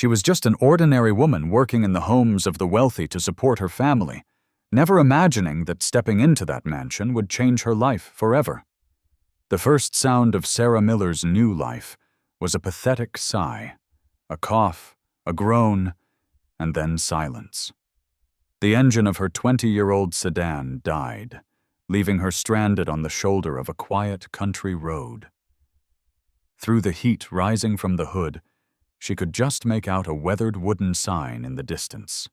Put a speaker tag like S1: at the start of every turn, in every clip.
S1: She was just an ordinary woman working in the homes of the wealthy to support her family, never imagining that stepping into that mansion would change her life forever. The first sound of Sarah Miller's new life was a pathetic sigh, a cough, a groan, and then silence. The engine of her 20-year-old sedan died, leaving her stranded on the shoulder of a quiet country road. Through the heat rising from the hood, she could just make out a weathered wooden sign in the distance.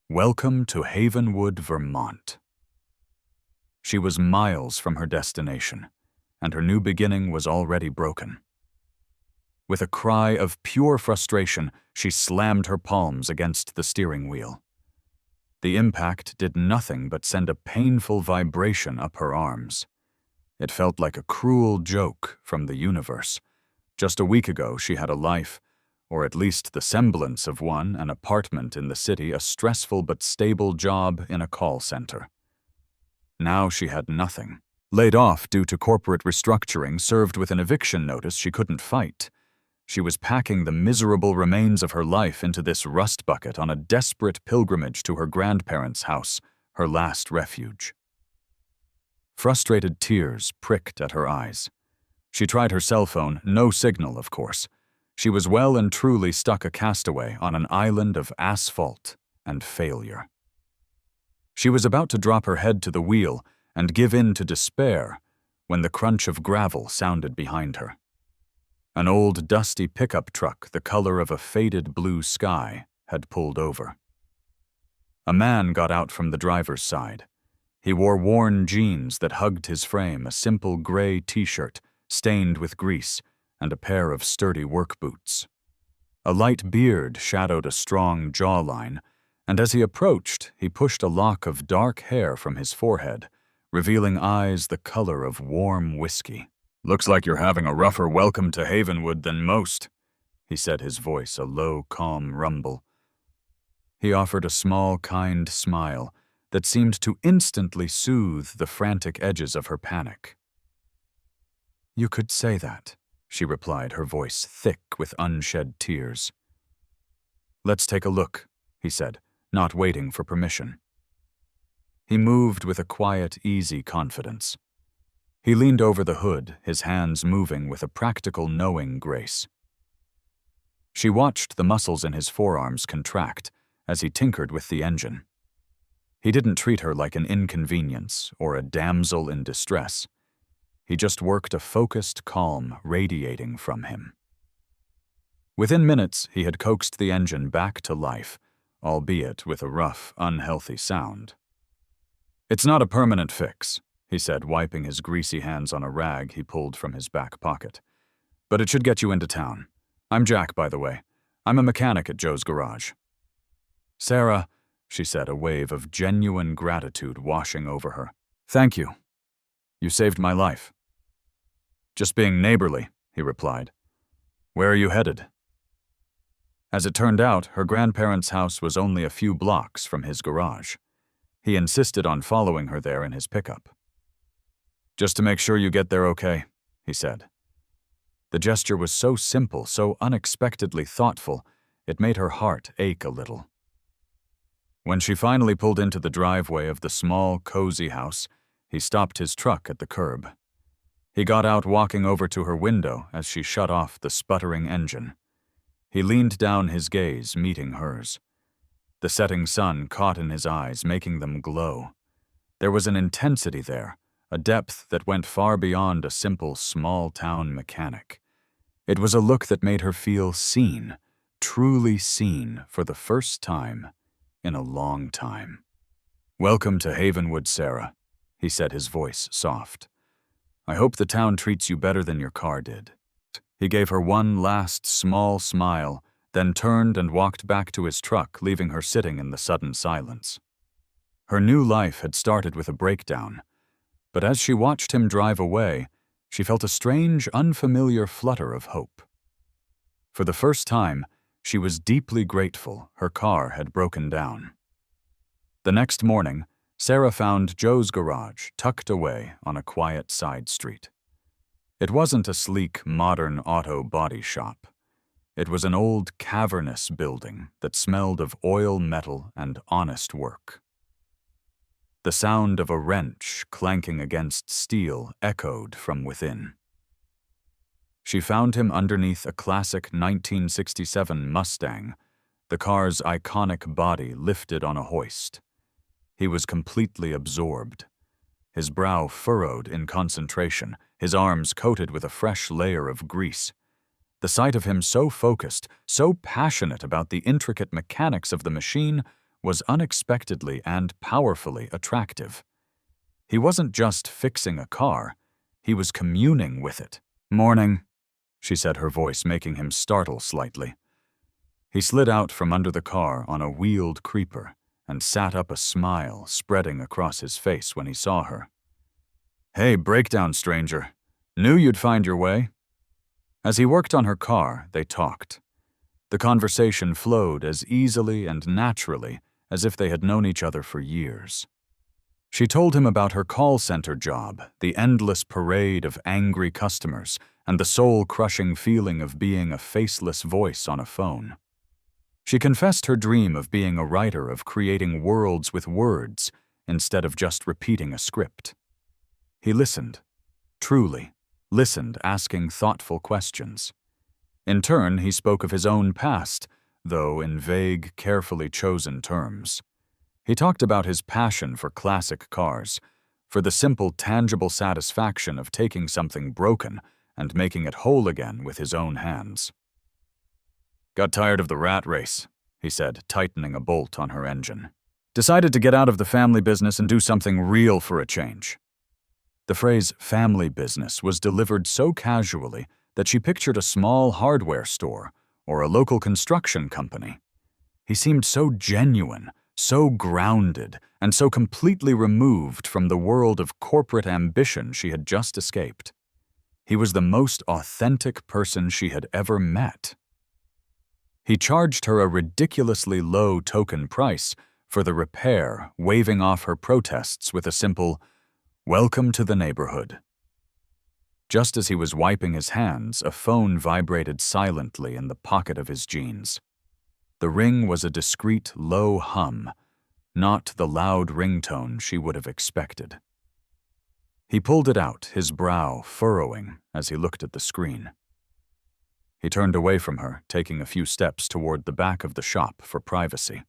S1: Welcome to Havenwood, Vermont. She was miles from her destination, and her new beginning was already broken. With a cry of pure frustration, she slammed her palms against the steering wheel. The impact did nothing but send a painful vibration up her arms. It felt like a cruel joke from the universe. Just a week ago, she had a life, or at least the semblance of one, an apartment in the city, a stressful but stable job in a call center. Now she had nothing. Laid off due to corporate restructuring, served with an eviction notice she couldn't fight. She was packing the miserable remains of her life into this rust bucket on a desperate pilgrimage to her grandparents' house, her last refuge. Frustrated tears pricked at her eyes. She tried her cell phone, no signal, of course. She was well and truly stuck a castaway on an island of asphalt and failure. She was about to drop her head to the wheel and give in to despair when the crunch of gravel sounded behind her. An old, dusty pickup truck, the color of a faded blue sky, had pulled over. A man got out from the driver's side. He wore worn jeans that hugged his frame, a simple gray t-shirt stained with grease, and a pair of sturdy work boots. A light beard shadowed a strong jawline, and as he approached, he pushed a lock of dark hair from his forehead, revealing eyes the color of warm whiskey. "Looks like you're having a rougher welcome to Havenwood than most," he said, his voice a low, calm rumble. He offered a small, kind smile that seemed to instantly soothe the frantic edges of her panic. "You could say that," she replied, her voice thick with unshed tears. "Let's take a look," he said, not waiting for permission. He moved with a quiet, easy confidence. He leaned over the hood, his hands moving with a practical, knowing grace. She watched the muscles in his forearms contract as he tinkered with the engine. He didn't treat her like an inconvenience or a damsel in distress. He just worked a focused calm radiating from him. Within minutes, he had coaxed the engine back to life, albeit with a rough, unhealthy sound. "It's not a permanent fix," he said, wiping his greasy hands on a rag he pulled from his back pocket. "But it should get you into town. I'm Jack, by the way. I'm a mechanic at Joe's garage." "Sarah," she said, a wave of genuine gratitude washing over her. "Thank you. You saved my life." "Just being neighborly," he replied. "Where are you headed?" As it turned out, her grandparents' house was only a few blocks from his garage. He insisted on following her there in his pickup. "Just to make sure you get there okay," he said. The gesture was so simple, so unexpectedly thoughtful, it made her heart ache a little. When she finally pulled into the driveway of the small, cozy house, he stopped his truck at the curb. He got out, walking over to her window as she shut off the sputtering engine. He leaned down, his gaze meeting hers. The setting sun caught in his eyes, making them glow. There was an intensity there, a depth that went far beyond a simple small-town mechanic. It was a look that made her feel seen, truly seen for the first time in a long time. "Welcome to Havenwood, Sarah," he said, his voice soft. "I hope the town treats you better than your car did." He gave her one last small smile, then turned and walked back to his truck, leaving her sitting in the sudden silence. Her new life had started with a breakdown, but as she watched him drive away, she felt a strange, unfamiliar flutter of hope. For the first time, she was deeply grateful her car had broken down. The next morning, Sarah found Joe's garage tucked away on a quiet side street. It wasn't a sleek, modern auto body shop. It was an old, cavernous building that smelled of oil, metal, and honest work. The sound of a wrench clanking against steel echoed from within. She found him underneath a classic 1967 Mustang, the car's iconic body lifted on a hoist. He was completely absorbed, his brow furrowed in concentration, his arms coated with a fresh layer of grease. The sight of him so focused, so passionate about the intricate mechanics of the machine was unexpectedly and powerfully attractive. He wasn't just fixing a car, he was communing with it. "Morning," she said, her voice making him startle slightly. He slid out from under the car on a wheeled creeper and sat up, a smile spreading across his face when he saw her. "Hey, breakdown stranger. Knew you'd find your way." As he worked on her car, they talked. The conversation flowed as easily and naturally as if they had known each other for years. She told him about her call center job, the endless parade of angry customers, and the soul-crushing feeling of being a faceless voice on a phone. She confessed her dream of being a writer, of creating worlds with words instead of just repeating a script. He listened, truly listened, asking thoughtful questions. In turn, he spoke of his own past, though in vague, carefully chosen terms. He talked about his passion for classic cars, for the simple, tangible satisfaction of taking something broken and making it whole again with his own hands. "Got tired of the rat race," he said, tightening a bolt on her engine. "Decided to get out of the family business and do something real for a change." The phrase family business was delivered so casually that she pictured a small hardware store or a local construction company. He seemed so genuine, so grounded, and so completely removed from the world of corporate ambition she had just escaped. He was the most authentic person she had ever met. He charged her a ridiculously low token price for the repair, waving off her protests with a simple, "Welcome to the neighborhood." Just as he was wiping his hands, a phone vibrated silently in the pocket of his jeans. The ring was a discreet, low hum, not the loud ringtone she would have expected. He pulled it out, his brow furrowing as he looked at the screen. He turned away from her, taking a few steps toward the back of the shop for privacy.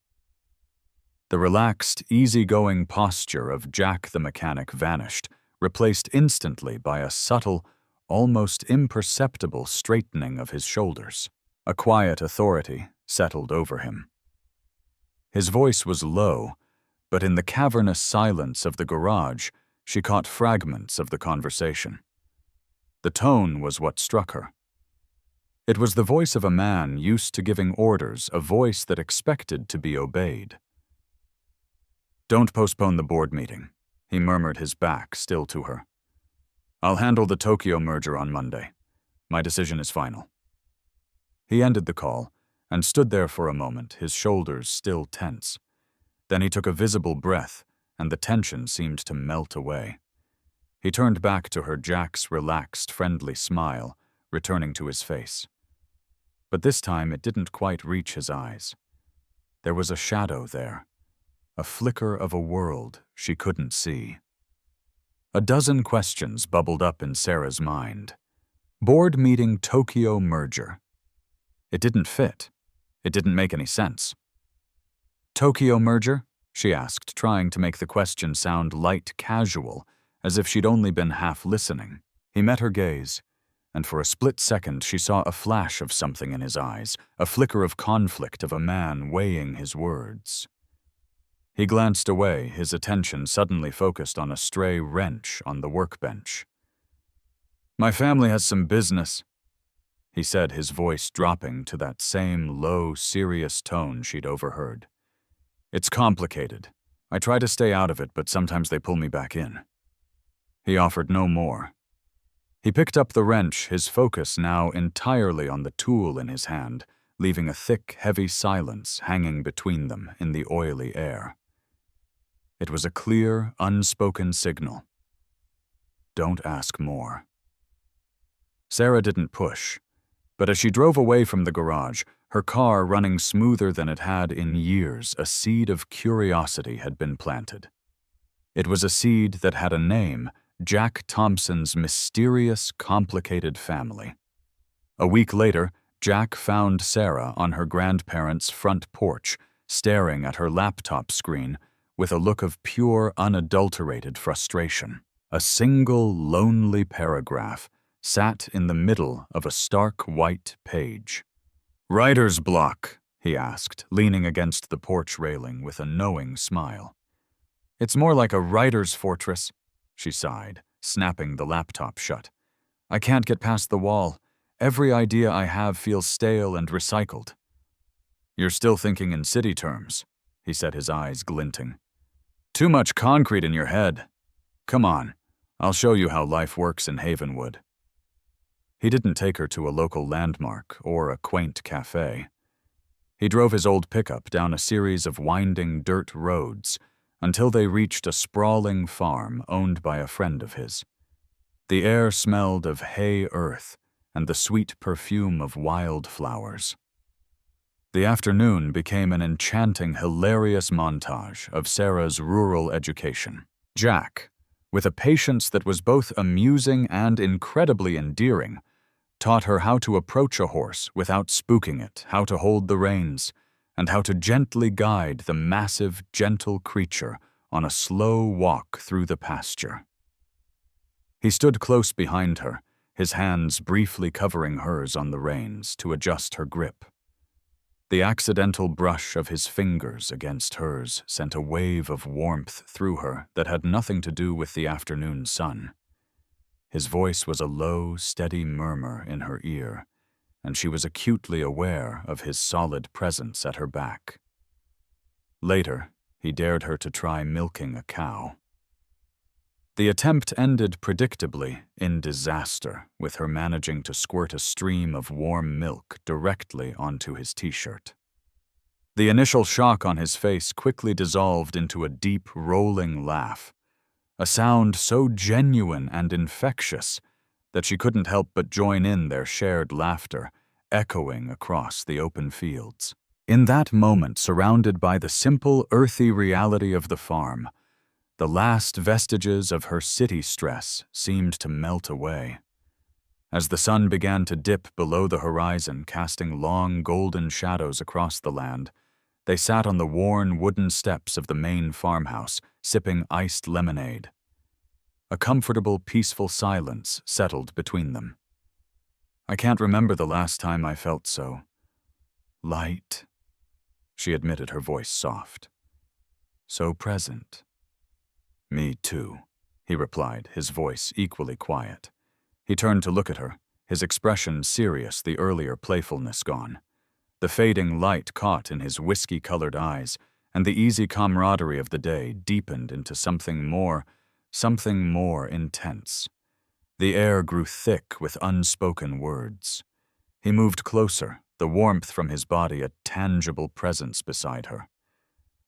S1: The relaxed, easygoing posture of Jack the mechanic vanished, replaced instantly by a subtle, almost imperceptible straightening of his shoulders. A quiet authority settled over him. His voice was low, but in the cavernous silence of the garage, she caught fragments of the conversation. The tone was what struck her. It was the voice of a man used to giving orders, a voice that expected to be obeyed. "Don't postpone the board meeting," he murmured, his back still to her. "I'll handle the Tokyo merger on Monday. My decision is final." He ended the call and stood there for a moment, his shoulders still tense. Then he took a visible breath, and the tension seemed to melt away. He turned back to her, Jack's relaxed, friendly smile returning to his face. But this time it didn't quite reach his eyes. There was a shadow there, a flicker of a world she couldn't see. A dozen questions bubbled up in Sarah's mind. Board meeting, Tokyo merger. It didn't fit. It didn't make any sense. "Tokyo merger?" she asked, trying to make the question sound light, casual, as if she'd only been half listening. He met her gaze, and for a split second she saw a flash of something in his eyes, a flicker of conflict of a man weighing his words. He glanced away, his attention suddenly focused on a stray wrench on the workbench. "My family has some business," he said, his voice dropping to that same low, serious tone she'd overheard. "It's complicated. I try to stay out of it, but sometimes they pull me back in." He offered no more. He picked up the wrench, his focus now entirely on the tool in his hand, leaving a thick, heavy silence hanging between them in the oily air. It was a clear, unspoken signal. Don't ask more. Sarah didn't push, But as she drove away from the garage, her car running smoother than it had in years, a seed of curiosity had been planted. It was a seed that had a name: Jack Thompson's mysterious, complicated family. A week later, Jack found Sarah on her grandparents' front porch, staring at her laptop screen with a look of pure, unadulterated frustration. A single, lonely paragraph sat in the middle of a stark white page. "Writer's block?" he asked, leaning against the porch railing with a knowing smile. "It's more like a writer's fortress," she sighed, snapping the laptop shut. "I can't get past the wall. Every idea I have feels stale and recycled." "You're still thinking in city terms," he said, his eyes glinting. "Too much concrete in your head. Come on, I'll show you how life works in Havenwood." He didn't take her to a local landmark or a quaint cafe. He drove his old pickup down a series of winding dirt roads until they reached a sprawling farm owned by a friend of his. The air smelled of hay earth and the sweet perfume of wildflowers. The afternoon became an enchanting, hilarious montage of Sarah's rural education. Jack, with a patience that was both amusing and incredibly endearing, taught her how to approach a horse without spooking it, how to hold the reins, and how to gently guide the massive, gentle creature on a slow walk through the pasture. He stood close behind her, his hands briefly covering hers on the reins to adjust her grip. The accidental brush of his fingers against hers sent a wave of warmth through her that had nothing to do with the afternoon sun. His voice was a low, steady murmur in her ear, and she was acutely aware of his solid presence at her back. Later, he dared her to try milking a cow. The attempt ended predictably in disaster, with her managing to squirt a stream of warm milk directly onto his t-shirt. The initial shock on his face quickly dissolved into a deep, rolling laugh, a sound so genuine and infectious that she couldn't help but join in their shared laughter, echoing across the open fields. In that moment, surrounded by the simple, earthy reality of the farm, the last vestiges of her city stress seemed to melt away. As the sun began to dip below the horizon, casting long golden shadows across the land, they sat on the worn wooden steps of the main farmhouse, sipping iced lemonade. A comfortable, peaceful silence settled between them. "I can't remember the last time I felt so light," she admitted, her voice soft. "So present." "Me too," he replied, his voice equally quiet. He turned to look at her, his expression serious, the earlier playfulness gone. The fading light caught in his whiskey-colored eyes, and the easy camaraderie of the day deepened into something more intense. The air grew thick with unspoken words. He moved closer, the warmth from his body a tangible presence beside her.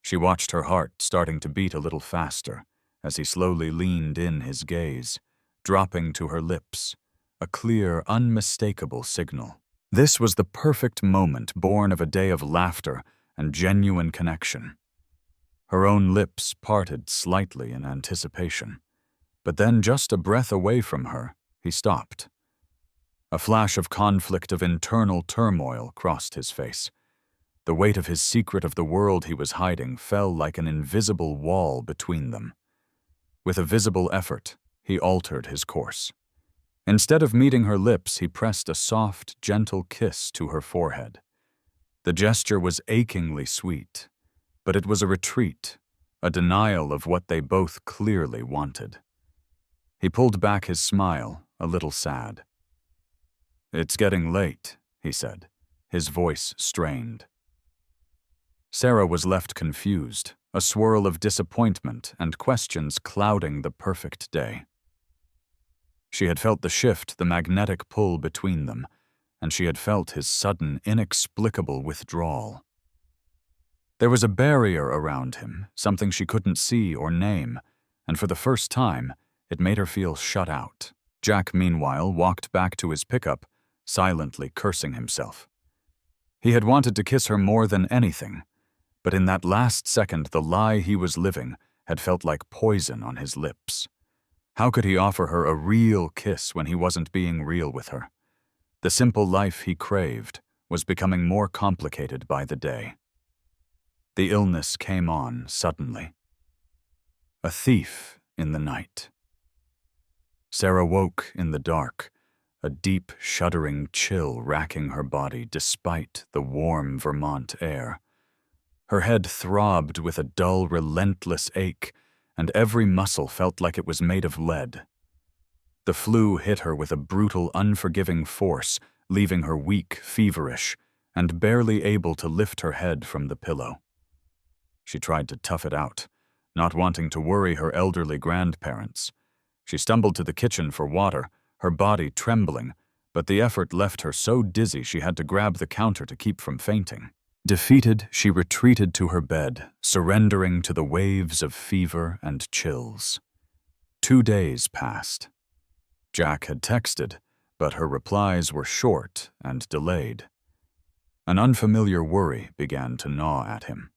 S1: She watched her heart starting to beat a little faster as he slowly leaned in his gaze, dropping to her lips, a clear, unmistakable signal. This was the perfect moment born of a day of laughter and genuine connection. Her own lips parted slightly in anticipation, but then just a breath away from her, he stopped. A flash of conflict, of internal turmoil crossed his face. The weight of his secret, of the world he was hiding, fell like an invisible wall between them. With a visible effort, he altered his course. Instead of meeting her lips, he pressed a soft, gentle kiss to her forehead. The gesture was achingly sweet, but it was a retreat, a denial of what they both clearly wanted. He pulled back his smile, a little sad. "It's getting late," he said, his voice strained. Sarah was left confused, a swirl of disappointment and questions clouding the perfect day. She had felt the shift, the magnetic pull between them, and she had felt his sudden, inexplicable withdrawal. There was a barrier around him, something she couldn't see or name, and for the first time, it made her feel shut out. Jack, meanwhile, walked back to his pickup, silently cursing himself. He had wanted to kiss her more than anything, but in that last second the lie he was living had felt like poison on his lips. How could he offer her a real kiss when he wasn't being real with her? The simple life he craved was becoming more complicated by the day. The illness came on suddenly. A thief in the night. Sarah woke in the dark, a deep, shuddering chill racking her body despite the warm Vermont air. Her head throbbed with a dull, relentless ache, and every muscle felt like it was made of lead. The flu hit her with a brutal, unforgiving force, leaving her weak, feverish, and barely able to lift her head from the pillow. She tried to tough it out, not wanting to worry her elderly grandparents. She stumbled to the kitchen for water, her body trembling, but the effort left her so dizzy she had to grab the counter to keep from fainting. Defeated, she retreated to her bed, surrendering to the waves of fever and chills. 2 days passed. Jack had texted, but her replies were short and delayed. An unfamiliar worry began to gnaw at him.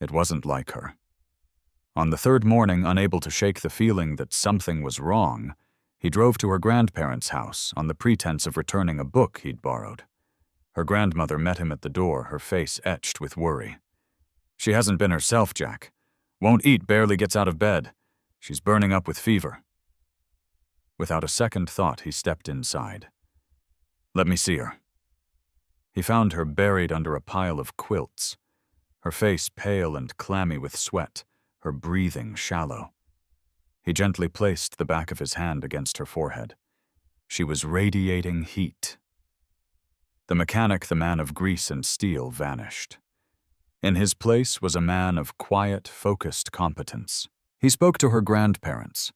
S1: It wasn't like her. On the 3rd morning, unable to shake the feeling that something was wrong, he drove to her grandparents' house on the pretense of returning a book he'd borrowed. Her grandmother met him at the door, her face etched with worry. "She hasn't been herself, Jack. Won't eat, barely gets out of bed. She's burning up with fever." Without a second thought, he stepped inside. "Let me see her." He found her buried under a pile of quilts, her face pale and clammy with sweat, her breathing shallow. He gently placed the back of his hand against her forehead. She was radiating heat. The mechanic, the man of grease and steel, vanished. In his place was a man of quiet, focused competence. He spoke to her grandparents,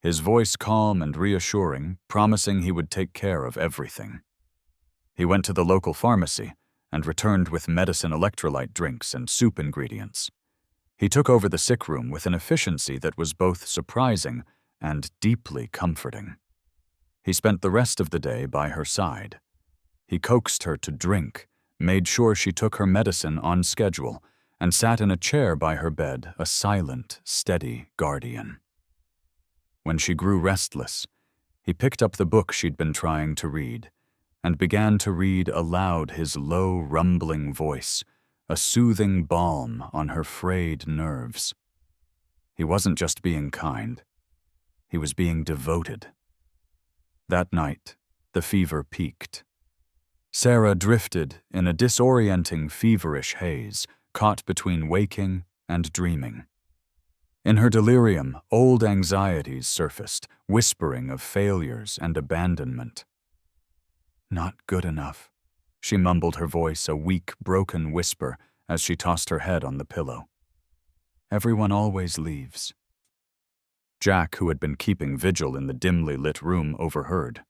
S1: his voice calm and reassuring, promising he would take care of everything. He went to the local pharmacy and returned with medicine, electrolyte drinks, and soup ingredients. He took over the sick room with an efficiency that was both surprising and deeply comforting. He spent the rest of the day by her side. He coaxed her to drink, made sure she took her medicine on schedule, and sat in a chair by her bed, a silent, steady guardian. When she grew restless, he picked up the book she'd been trying to read and began to read aloud, his low, rumbling voice, a soothing balm on her frayed nerves. He wasn't just being kind. He was being devoted. That night, the fever peaked. Sarah drifted in a disorienting, feverish haze, caught between waking and dreaming. In her delirium, old anxieties surfaced, whispering of failures and abandonment. "Not good enough," she mumbled, her voice a weak, broken whisper as she tossed her head on the pillow. "Everyone always leaves." Jack, who had been keeping vigil in the dimly lit room, overheard.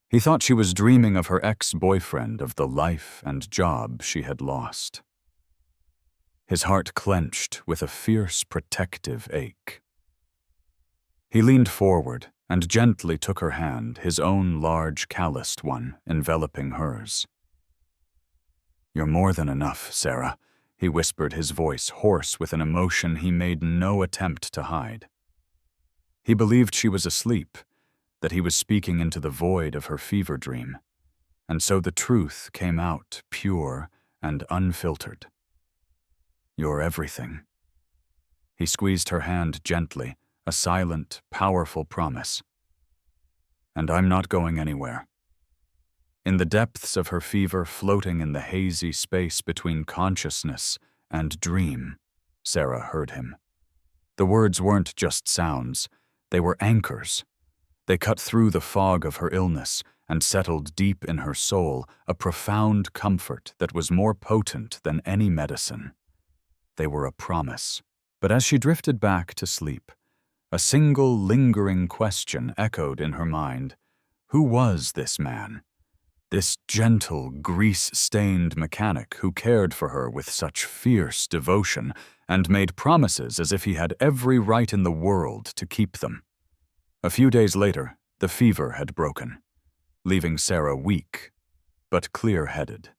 S1: He thought she was dreaming of her ex-boyfriend, of the life and job she had lost. His heart clenched with a fierce, protective ache. He leaned forward and gently took her hand, his own large, calloused one, enveloping hers. "You're more than enough, Sarah," he whispered, his voice hoarse with an emotion he made no attempt to hide. He believed she was asleep, that he was speaking into the void of her fever dream, and so the truth came out pure and unfiltered. "You're everything." He squeezed her hand gently, a silent, powerful promise. "And I'm not going anywhere." In the depths of her fever, floating in the hazy space between consciousness and dream, Sarah heard him. The words weren't just sounds, they were anchors. They cut through the fog of her illness and settled deep in her soul, a profound comfort that was more potent than any medicine. They were a promise. But as she drifted back to sleep, a single lingering question echoed in her mind. Who was this man? This gentle, grease-stained mechanic who cared for her with such fierce devotion and made promises as if he had every right in the world to keep them. A few days later, the fever had broken. leaving Sarah weak, but clear-headed.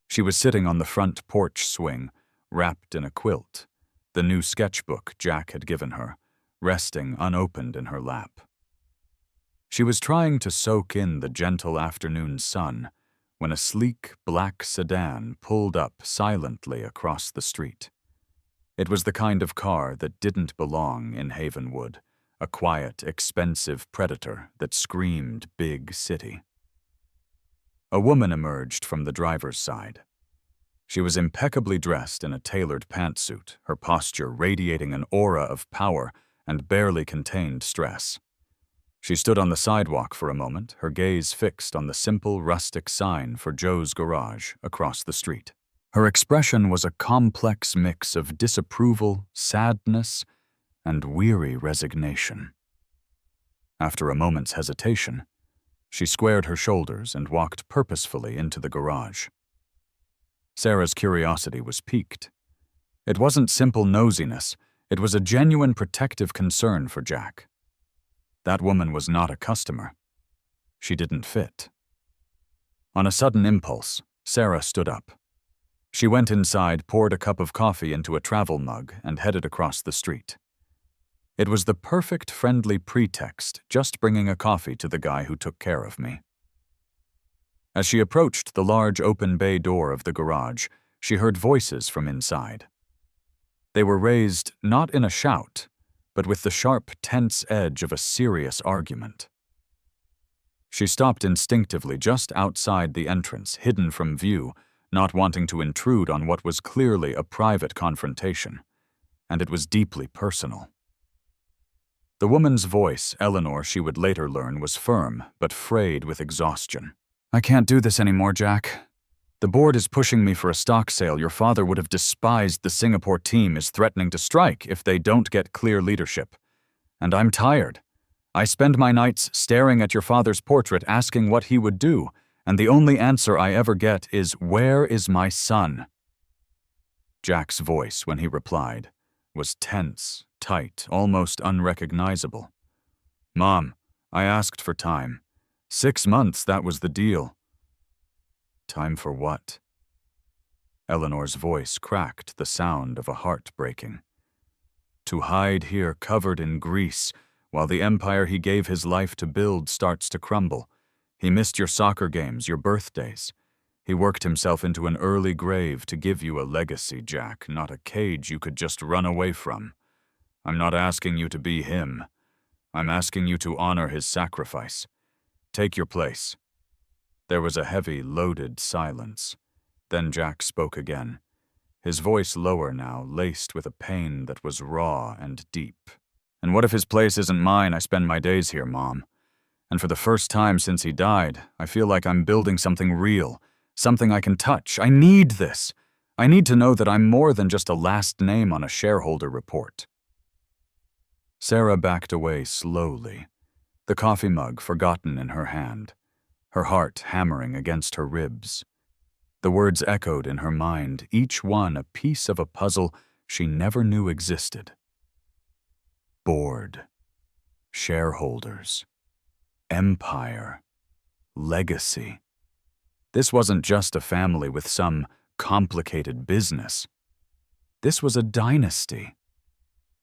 S1: She was sitting on the front porch swing, wrapped in a quilt, the new sketchbook Jack had given her, resting unopened in her lap. She was trying to soak in the gentle afternoon sun when a sleek black sedan pulled up silently across the street. It was the kind of car that didn't belong in Havenwood, a quiet, expensive predator that screamed big city. A woman emerged from the driver's side. She was impeccably dressed in a tailored pantsuit, her posture radiating an aura of power and barely contained stress. She stood on the sidewalk for a moment, her gaze fixed on the simple, rustic sign for Joe's Garage across the street. Her expression was a complex mix of disapproval, sadness, and weary resignation. After a moment's hesitation, she squared her shoulders and walked purposefully into the garage. Sarah's curiosity was piqued. It wasn't simple nosiness, it was a genuine protective concern for Jack. That woman was not a customer. She didn't fit. On a sudden impulse, Sarah stood up. She went inside, poured a cup of coffee into a travel mug, and headed across the street. It was the perfect friendly pretext, just bringing a coffee to the guy who took care of me. As she approached the large open bay door of the garage, she heard voices from inside. They were raised not in a shout, but with the sharp, tense edge of a serious argument. She stopped instinctively just outside the entrance, hidden from view, not wanting to intrude on what was clearly a private confrontation, and it was deeply personal. The woman's voice, Eleanor, she would later learn, was firm, but frayed with exhaustion. "I can't do this anymore, Jack. The board is pushing me for a stock sale. Your father would have despised the Singapore team is threatening to strike if they don't get clear leadership. And I'm tired. I spend my nights staring at your father's portrait asking what he would do, and the only answer I ever get is, 'Where is my son?'" Jack's voice, when he replied, was tense, tight, almost unrecognizable. "Mom, I asked for time. 6 months, that was the deal." "Time for what?" Eleanor's voice cracked the sound of a heart breaking. "To hide here covered in grease, while the empire he gave his life to build starts to crumble. He missed your soccer games, your birthdays. He worked himself into an early grave to give you a legacy, Jack, not a cage you could just run away from. I'm not asking you to be him. I'm asking you to honor his sacrifice. Take your place." There was a heavy, loaded silence. Then Jack spoke again, his voice lower now, laced with a pain that was raw and deep. "And what if his place isn't mine? I spend my days here, Mom. And for the first time since he died, I feel like I'm building something real, something I can touch. I need this. I need to know that I'm more than just a last name on a shareholder report." Sarah backed away slowly, the coffee mug forgotten in her hand, her heart hammering against her ribs. The words echoed in her mind, each one a piece of a puzzle she never knew existed. Board, shareholders, empire, legacy. This wasn't just a family with some complicated business. This was a dynasty.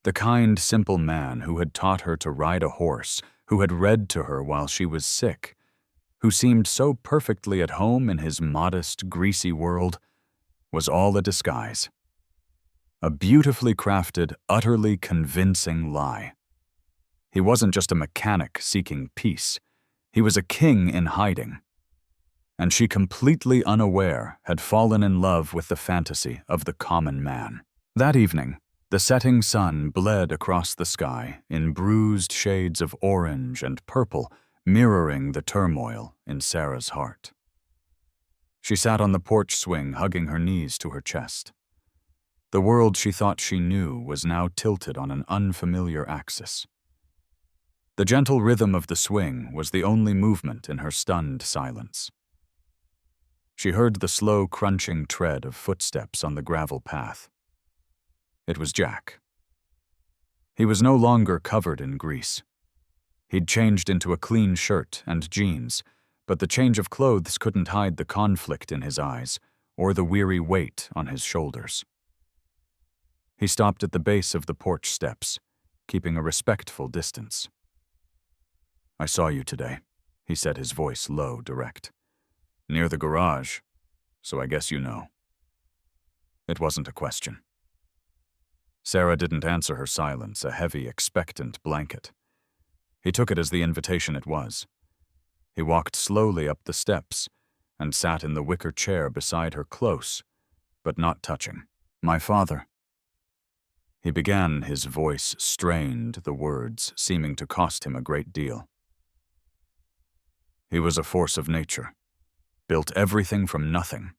S1: The kind, simple man who had taught her to ride a horse, who had read to her while she was sick, who seemed so perfectly at home in his modest, greasy world, was all a disguise. A beautifully crafted, utterly convincing lie. He wasn't just a mechanic seeking peace. He was a king in hiding. And she, completely unaware, had fallen in love with the fantasy of the common man. That evening, the setting sun bled across the sky in bruised shades of orange and purple, mirroring the turmoil in Sarah's heart. She sat on the porch swing, hugging her knees to her chest. The world she thought she knew was now tilted on an unfamiliar axis. The gentle rhythm of the swing was the only movement in her stunned silence. She heard the slow, crunching tread of footsteps on the gravel path. It was Jack. He was no longer covered in grease. He'd changed into a clean shirt and jeans, but the change of clothes couldn't hide the conflict in his eyes or the weary weight on his shoulders. He stopped at the base of the porch steps, keeping a respectful distance. "I saw you today," he said, his voice low, direct. "Near the garage, so I guess you know." It wasn't a question. Sarah didn't answer her silence, a heavy, expectant blanket. He took it as the invitation it was. He walked slowly up the steps and sat in the wicker chair beside her, close, but not touching. "My father." He began, his voice strained, the words seeming to cost him a great deal. "He was a force of nature, built everything from nothing.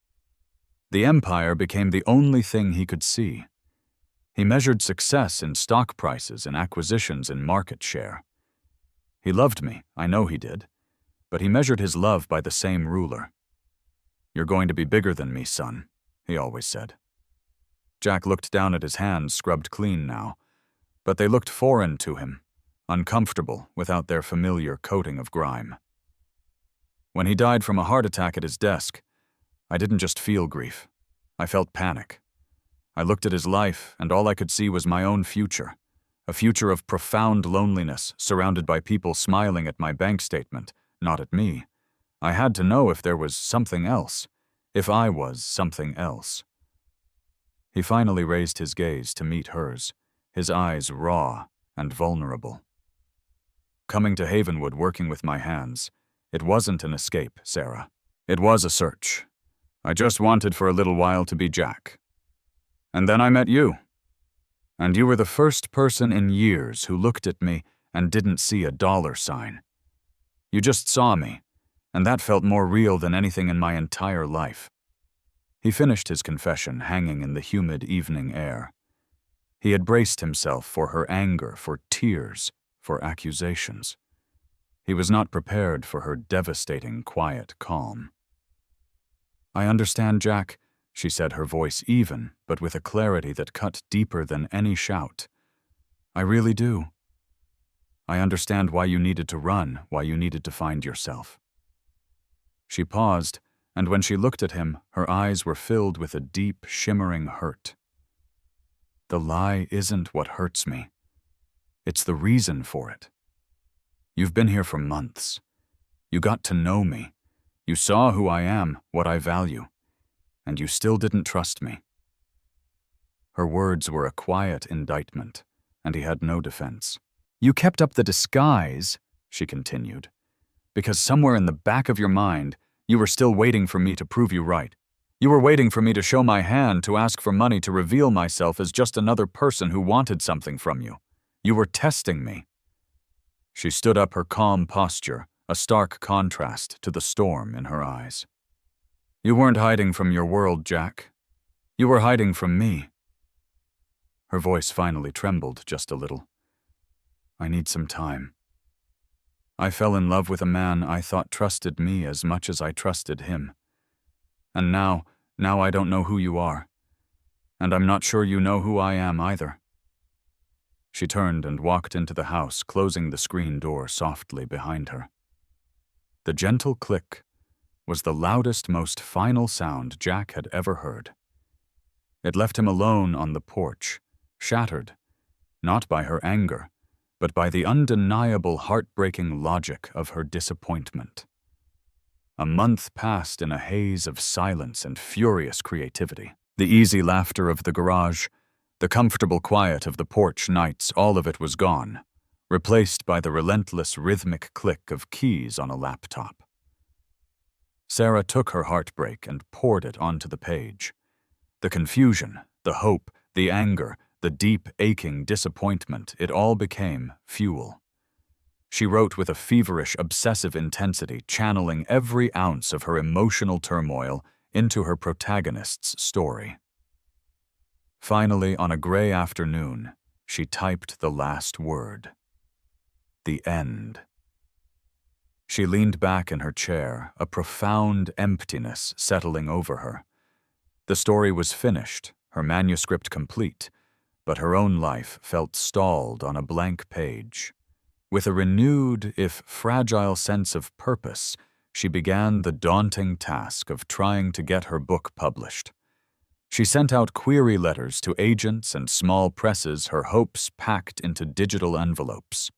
S1: The empire became the only thing he could see. He measured success in stock prices and acquisitions in market share. He loved me, I know he did, but he measured his love by the same ruler. 'You're going to be bigger than me, son,' he always said." Jack looked down at his hands, scrubbed clean now, but they looked foreign to him, uncomfortable without their familiar coating of grime. "When he died from a heart attack at his desk, I didn't just feel grief. I felt panic. I looked at his life, and all I could see was my own future, a future of profound loneliness, surrounded by people smiling at my bank statement, not at me. I had to know if there was something else, if I was something else." He finally raised his gaze to meet hers, his eyes raw and vulnerable. "Coming to Havenwood, working with my hands, it wasn't an escape, Sarah. It was a search. I just wanted for a little while to be Jack. And then I met you. And you were the first person in years who looked at me and didn't see a dollar sign. You just saw me, and that felt more real than anything in my entire life." He finished his confession hanging in the humid evening air. He had braced himself for her anger, for tears, for accusations. He was not prepared for her devastating, quiet calm. "I understand, Jack," she said, her voice even, but with a clarity that cut deeper than any shout. "I really do. I understand why you needed to run, why you needed to find yourself." She paused, and when she looked at him, her eyes were filled with a deep, shimmering hurt. "The lie isn't what hurts me. It's the reason for it. You've been here for months. You got to know me. You saw who I am, what I value. And you still didn't trust me." Her words were a quiet indictment, and he had no defense. "You kept up the disguise," she continued, "because somewhere in the back of your mind, you were still waiting for me to prove you right. You were waiting for me to show my hand, to ask for money, to reveal myself as just another person who wanted something from you. You were testing me." She stood up, her calm posture, a stark contrast to the storm in her eyes. "You weren't hiding from your world, Jack. You were hiding from me." Her voice finally trembled just a little. "I need some time. I fell in love with a man I thought trusted me as much as I trusted him. And now I don't know who you are. And I'm not sure you know who I am either." She turned and walked into the house, closing the screen door softly behind her. The gentle click was the loudest, most final sound Jack had ever heard. It left him alone on the porch, shattered, not by her anger, but by the undeniable, heartbreaking logic of her disappointment. A month passed in a haze of silence and furious creativity. The easy laughter of the garage, the comfortable quiet of the porch nights, all of it was gone, replaced by the relentless rhythmic click of keys on a laptop. Sarah took her heartbreak and poured it onto the page. The confusion, the hope, the anger, the deep, aching disappointment, it all became fuel. She wrote with a feverish, obsessive intensity, channeling every ounce of her emotional turmoil into her protagonist's story. Finally, on a gray afternoon, she typed the last word. The end. She leaned back in her chair, a profound emptiness settling over her. The story was finished, her manuscript complete, but her own life felt stalled on a blank page. With a renewed, if fragile sense of purpose, she began the daunting task of trying to get her book published. She sent out query letters to agents and small presses, her hopes packed into digital envelopes.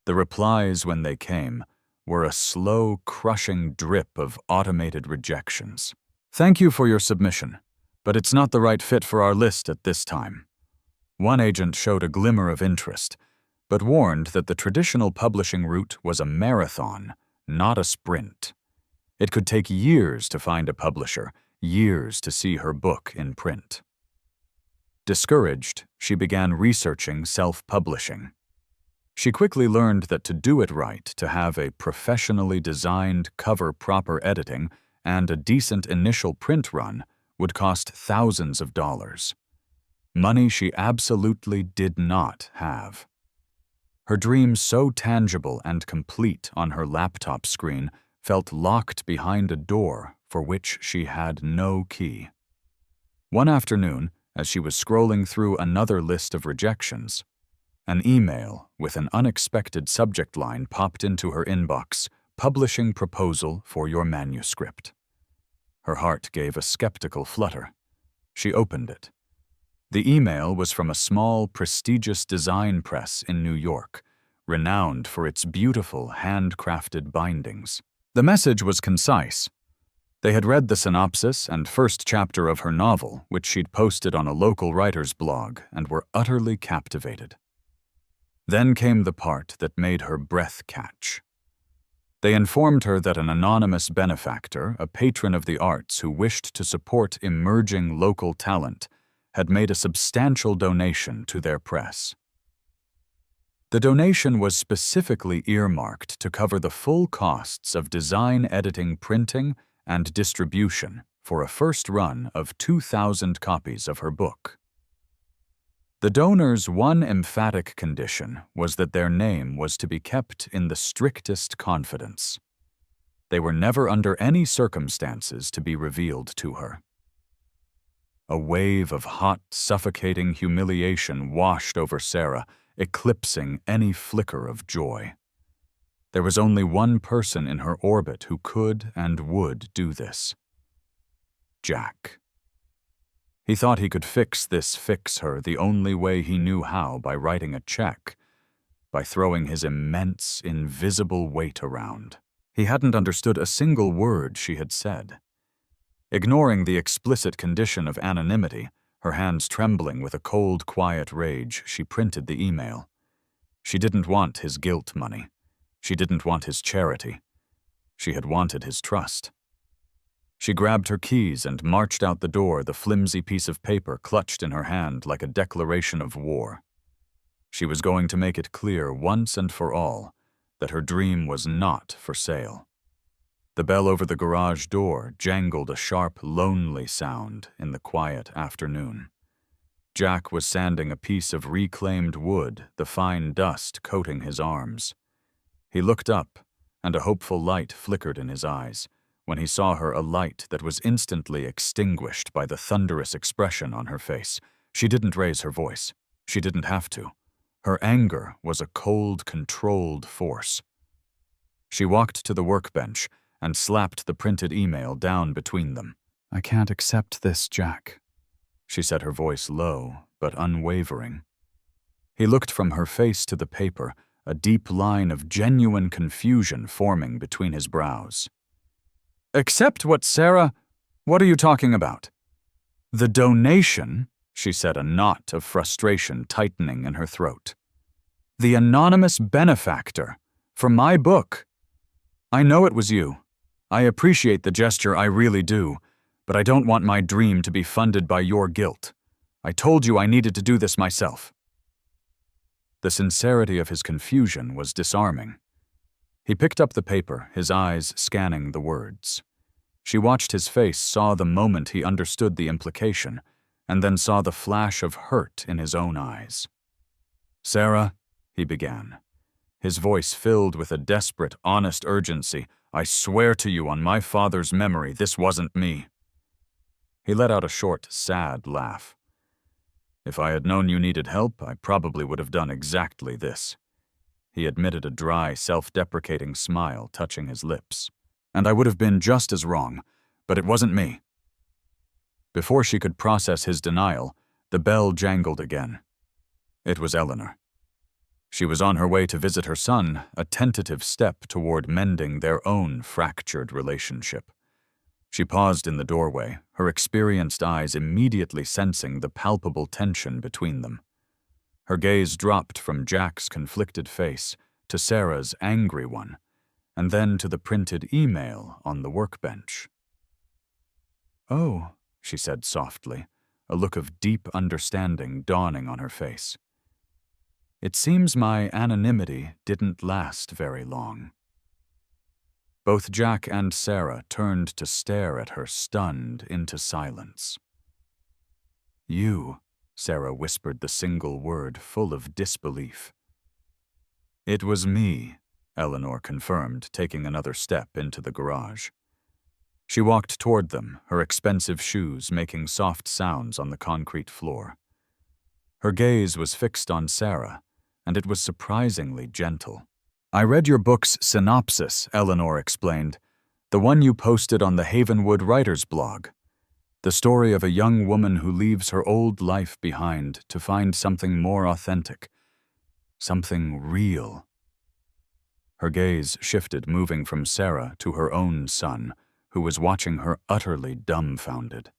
S1: The replies, when they came, were a slow, crushing drip of automated rejections. "Thank you for your submission, but it's not the right fit for our list at this time." One agent showed a glimmer of interest, but warned that the traditional publishing route was a marathon, not a sprint. It could take years to find a publisher, years to see her book in print. Discouraged, she began researching self-publishing. She quickly learned that to do it right, to have a professionally designed cover, proper editing, and a decent initial print run would cost thousands of dollars. Money she absolutely did not have. Her dream, so tangible and complete on her laptop screen, felt locked behind a door for which she had no key. One afternoon, as she was scrolling through another list of rejections, an email with an unexpected subject line popped into her inbox: "Publishing proposal for your manuscript." Her heart gave a skeptical flutter. She opened it. The email was from a small, prestigious design press in New York, renowned for its beautiful, handcrafted bindings. The message was concise. They had read the synopsis and first chapter of her novel, which she'd posted on a local writer's blog, and were utterly captivated. Then came the part that made her breath catch. They informed her that an anonymous benefactor, a patron of the arts who wished to support emerging local talent, had made a substantial donation to their press. The donation was specifically earmarked to cover the full costs of design, editing, printing, and distribution for a first run of 2,000 copies of her book. The donors' one emphatic condition was that their name was to be kept in the strictest confidence. They were never under any circumstances to be revealed to her. A wave of hot, suffocating humiliation washed over Sarah, eclipsing any flicker of joy. There was only one person in her orbit who could and would do this: Jack. He thought he could fix her the only way he knew how, by writing a check, by throwing his immense, invisible weight around. He hadn't understood a single word she had said. Ignoring the explicit condition of anonymity, her hands trembling with a cold, quiet rage, she printed the email. She didn't want his guilt money. She didn't want his charity. She had wanted his trust. She grabbed her keys and marched out the door, the flimsy piece of paper clutched in her hand like a declaration of war. She was going to make it clear once and for all that her dream was not for sale. The bell over the garage door jangled a sharp, lonely sound in the quiet afternoon. Jack was sanding a piece of reclaimed wood, the fine dust coating his arms. He looked up, and a hopeful light flickered in his eyes, when he saw her, a light that was instantly extinguished by the thunderous expression on her face. She didn't raise her voice. She didn't have to. Her anger was a cold, controlled force. She walked to the workbench and slapped the printed email down between them. "I can't accept this, Jack," she said, her voice low but unwavering. He looked from her face to the paper, a deep line of genuine confusion forming between his brows. "Accept what, Sarah? What are you talking about?" "The donation," she said, a knot of frustration tightening in her throat. "The anonymous benefactor, for my book. I know it was you. I appreciate the gesture, I really do, but I don't want my dream to be funded by your guilt. I told you I needed to do this myself." The sincerity of his confusion was disarming. He picked up the paper, his eyes scanning the words. She watched his face, saw the moment he understood the implication, and then saw the flash of hurt in his own eyes. "Sarah," he began, his voice filled with a desperate, honest urgency, "I swear to you on my father's memory, this wasn't me." He let out a short, sad laugh. "If I had known you needed help, I probably would have done exactly this." He admitted, a dry, self-deprecating smile touching his lips. and I would have been just as wrong, but it wasn't me. Before she could process his denial, the bell jangled again. It was Eleanor. She was on her way to visit her son, a tentative step toward mending their own fractured relationship. She paused in the doorway, her experienced eyes immediately sensing the palpable tension between them. Her gaze dropped from Jack's conflicted face to Sarah's angry one, and then to the printed email on the workbench. "Oh," she said softly, a look of deep understanding dawning on her face. "It seems my anonymity didn't last very long." Both Jack and Sarah turned to stare at her, stunned into silence. "You," Sarah whispered the single word, full of disbelief. "It was me," Eleanor confirmed, taking another step into the garage. She walked toward them, her expensive shoes making soft sounds on the concrete floor. Her gaze was fixed on Sarah, and it was surprisingly gentle. "I read your book's synopsis," Eleanor explained, "the one you posted on the Havenwood Writers blog. The story of a young woman who leaves her old life behind to find something more authentic, something real." Her gaze shifted, moving from Sarah to her own son, who was watching her utterly dumbfounded.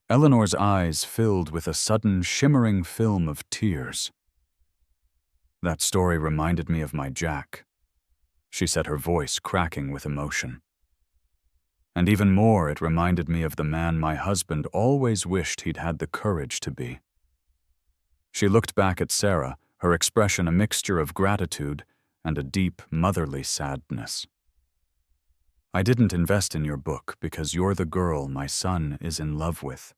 S1: Eleanor's eyes filled with a sudden shimmering film of tears. "That story reminded me of my Jack," she said, her voice cracking with emotion. "And even more, it reminded me of the man my husband always wished he'd had the courage to be." She looked back at Sarah, her expression a mixture of gratitude and a deep, motherly sadness. "I didn't invest in your book because you're the girl my son is in love with."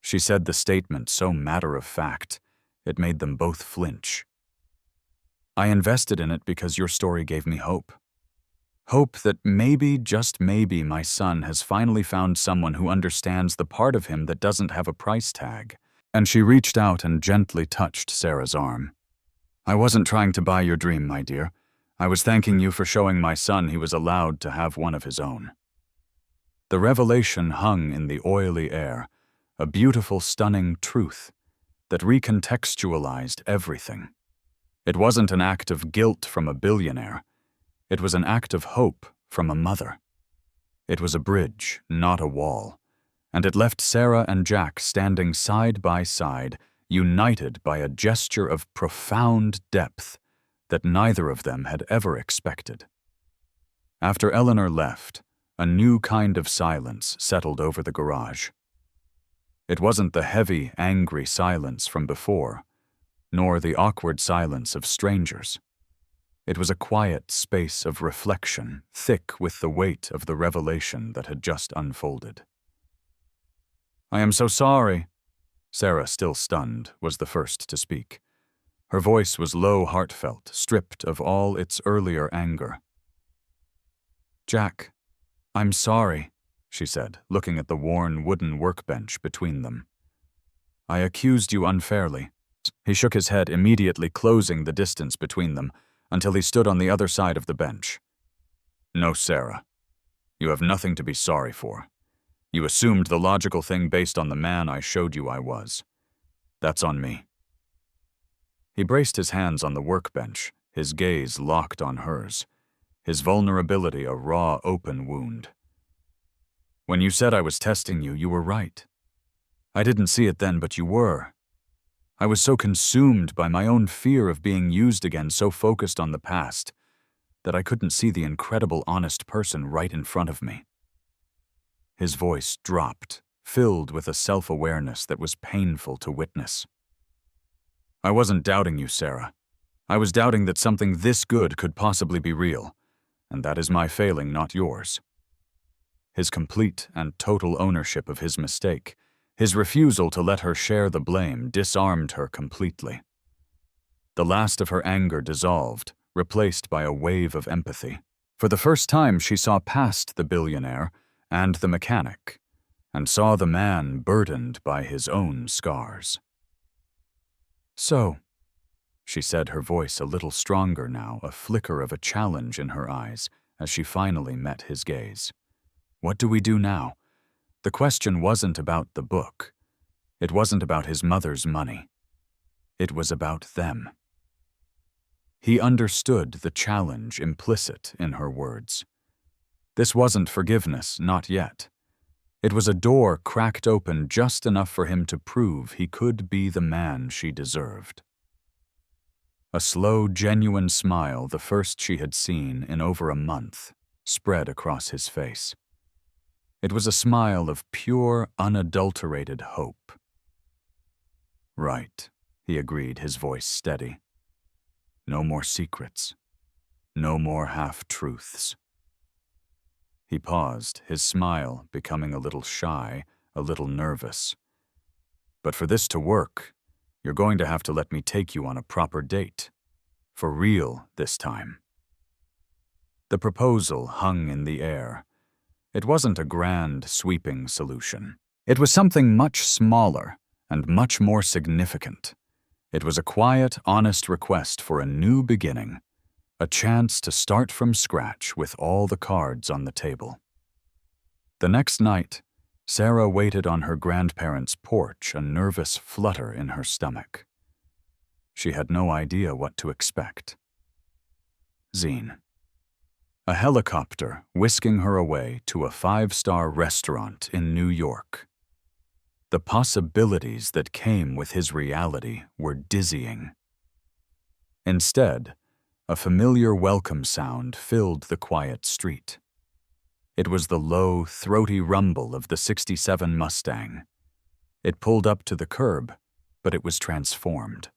S1: She said the statement so matter-of-fact, it made them both flinch. "I invested in it because your story gave me hope. Hope that maybe, just maybe, my son has finally found someone who understands the part of him that doesn't have a price tag." And she reached out and gently touched Sarah's arm. "I wasn't trying to buy your dream, my dear. I was thanking you for showing my son he was allowed to have one of his own." The revelation hung in the oily air, a beautiful, stunning truth that recontextualized everything. It wasn't an act of guilt from a billionaire. It was an act of hope from a mother. It was a bridge, not a wall, and it left Sarah and Jack standing side by side, united by a gesture of profound depth that neither of them had ever expected. After Eleanor left, a new kind of silence settled over the garage. It wasn't the heavy, angry silence from before, nor the awkward silence of strangers. It was a quiet space of reflection, thick with the weight of the revelation that had just unfolded. "I am so sorry." Sarah, still stunned, was the first to speak. Her voice was low, heartfelt, stripped of all its earlier anger. "Jack, I'm sorry," she said, looking at the worn wooden workbench between them. "I accused you unfairly." He shook his head, immediately closing the distance between them until he stood on the other side of the bench. "No, Sarah. You have nothing to be sorry for. You assumed the logical thing based on the man I showed you I was. That's on me." He braced his hands on the workbench, his gaze locked on hers, his vulnerability a raw, open wound. "When you said I was testing you, you were right. I didn't see it then, but you were. I was so consumed by my own fear of being used again, so focused on the past, that I couldn't see the incredible, honest person right in front of me." His voice dropped, filled with a self-awareness that was painful to witness. "I wasn't doubting you, Sarah. I was doubting that something this good could possibly be real, and that is my failing, not yours." His complete and total ownership of his mistake, his refusal to let her share the blame, disarmed her completely. The last of her anger dissolved, replaced by a wave of empathy. For the first time, she saw past the billionaire and the mechanic, and saw the man burdened by his own scars. "So," she said, her voice a little stronger now, a flicker of a challenge in her eyes, as she finally met his gaze. What do we do now? The question wasn't about the book. It wasn't about his mother's money. It was about them. He understood the challenge implicit in her words. This wasn't forgiveness, not yet. It was a door cracked open just enough for him to prove he could be the man she deserved. A slow, genuine smile, the first she had seen in over a month, spread across his face. It was a smile of pure, unadulterated hope. "Right," he agreed, his voice steady. "No more secrets. No more half-truths." He paused, his smile becoming a little shy, a little nervous. "But for this to work, you're going to have to let me take you on a proper date. For real this time." The proposal hung in the air. It wasn't a grand, sweeping solution. It was something much smaller and much more significant. It was a quiet, honest request for a new beginning, a chance to start from scratch with all the cards on the table. The next night, Sarah waited on her grandparents' porch, a nervous flutter in her stomach. She had no idea what to expect. Zine. A helicopter whisking her away to a 5-star restaurant in New York. The possibilities that came with his reality were dizzying. Instead, a familiar welcome sound filled the quiet street. It was the low, throaty rumble of the '67 Mustang. It pulled up to the curb, but it was transformed.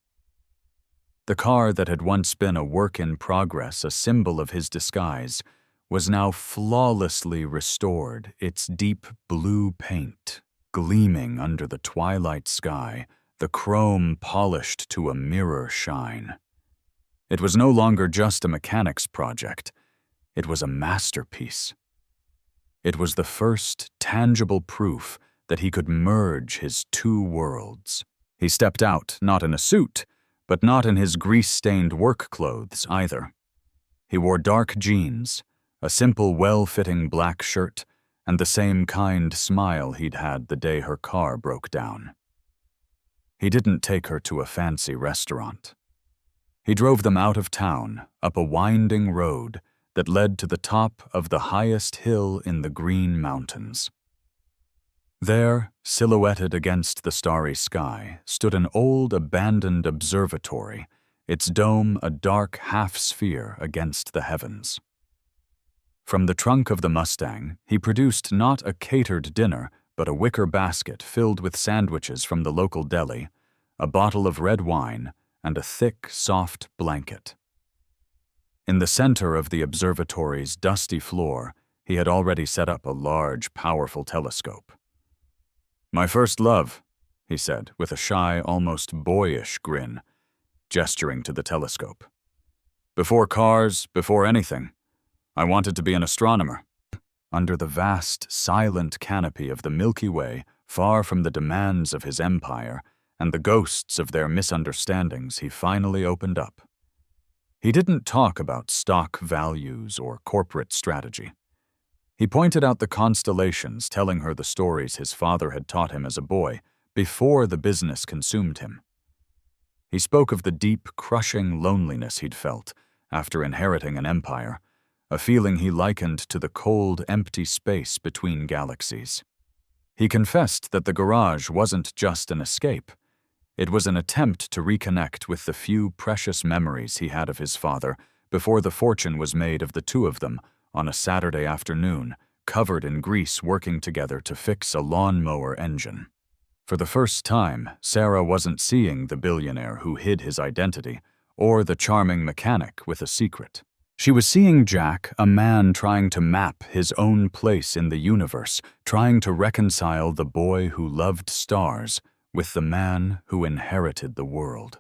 S1: The car that had once been a work in progress, a symbol of his disguise, was now flawlessly restored, its deep blue paint gleaming under the twilight sky, the chrome polished to a mirror shine. It was no longer just a mechanic's project. It was a masterpiece. It was the first tangible proof that he could merge his two worlds. He stepped out, not in a suit, but not in his grease-stained work clothes either. He wore dark jeans, a simple, well-fitting black shirt, and the same kind smile he'd had the day her car broke down. He didn't take her to a fancy restaurant. He drove them out of town, up a winding road that led to the top of the highest hill in the Green Mountains. There, silhouetted against the starry sky, stood an old abandoned observatory, its dome a dark half-sphere against the heavens. From the trunk of the Mustang, he produced not a catered dinner, but a wicker basket filled with sandwiches from the local deli, a bottle of red wine, and a thick, soft blanket. In the center of the observatory's dusty floor, he had already set up a large, powerful telescope. "My first love," he said, with a shy, almost boyish grin, gesturing to the telescope. "Before cars, before anything, I wanted to be an astronomer." Under the vast, silent canopy of the Milky Way, far from the demands of his empire and the ghosts of their misunderstandings, he finally opened up. He didn't talk about stock values or corporate strategy. He pointed out the constellations, telling her the stories his father had taught him as a boy, before the business consumed him. He spoke of the deep, crushing loneliness he'd felt after inheriting an empire, a feeling he likened to the cold, empty space between galaxies. He confessed that the garage wasn't just an escape. It was an attempt to reconnect with the few precious memories he had of his father before the fortune was made of the two of them on a Saturday afternoon, covered in grease, working together to fix a lawnmower engine. For the first time, Sarah wasn't seeing the billionaire who hid his identity, or the charming mechanic with a secret. She was seeing Jack, a man trying to map his own place in the universe, trying to reconcile the boy who loved stars with the man who inherited the world.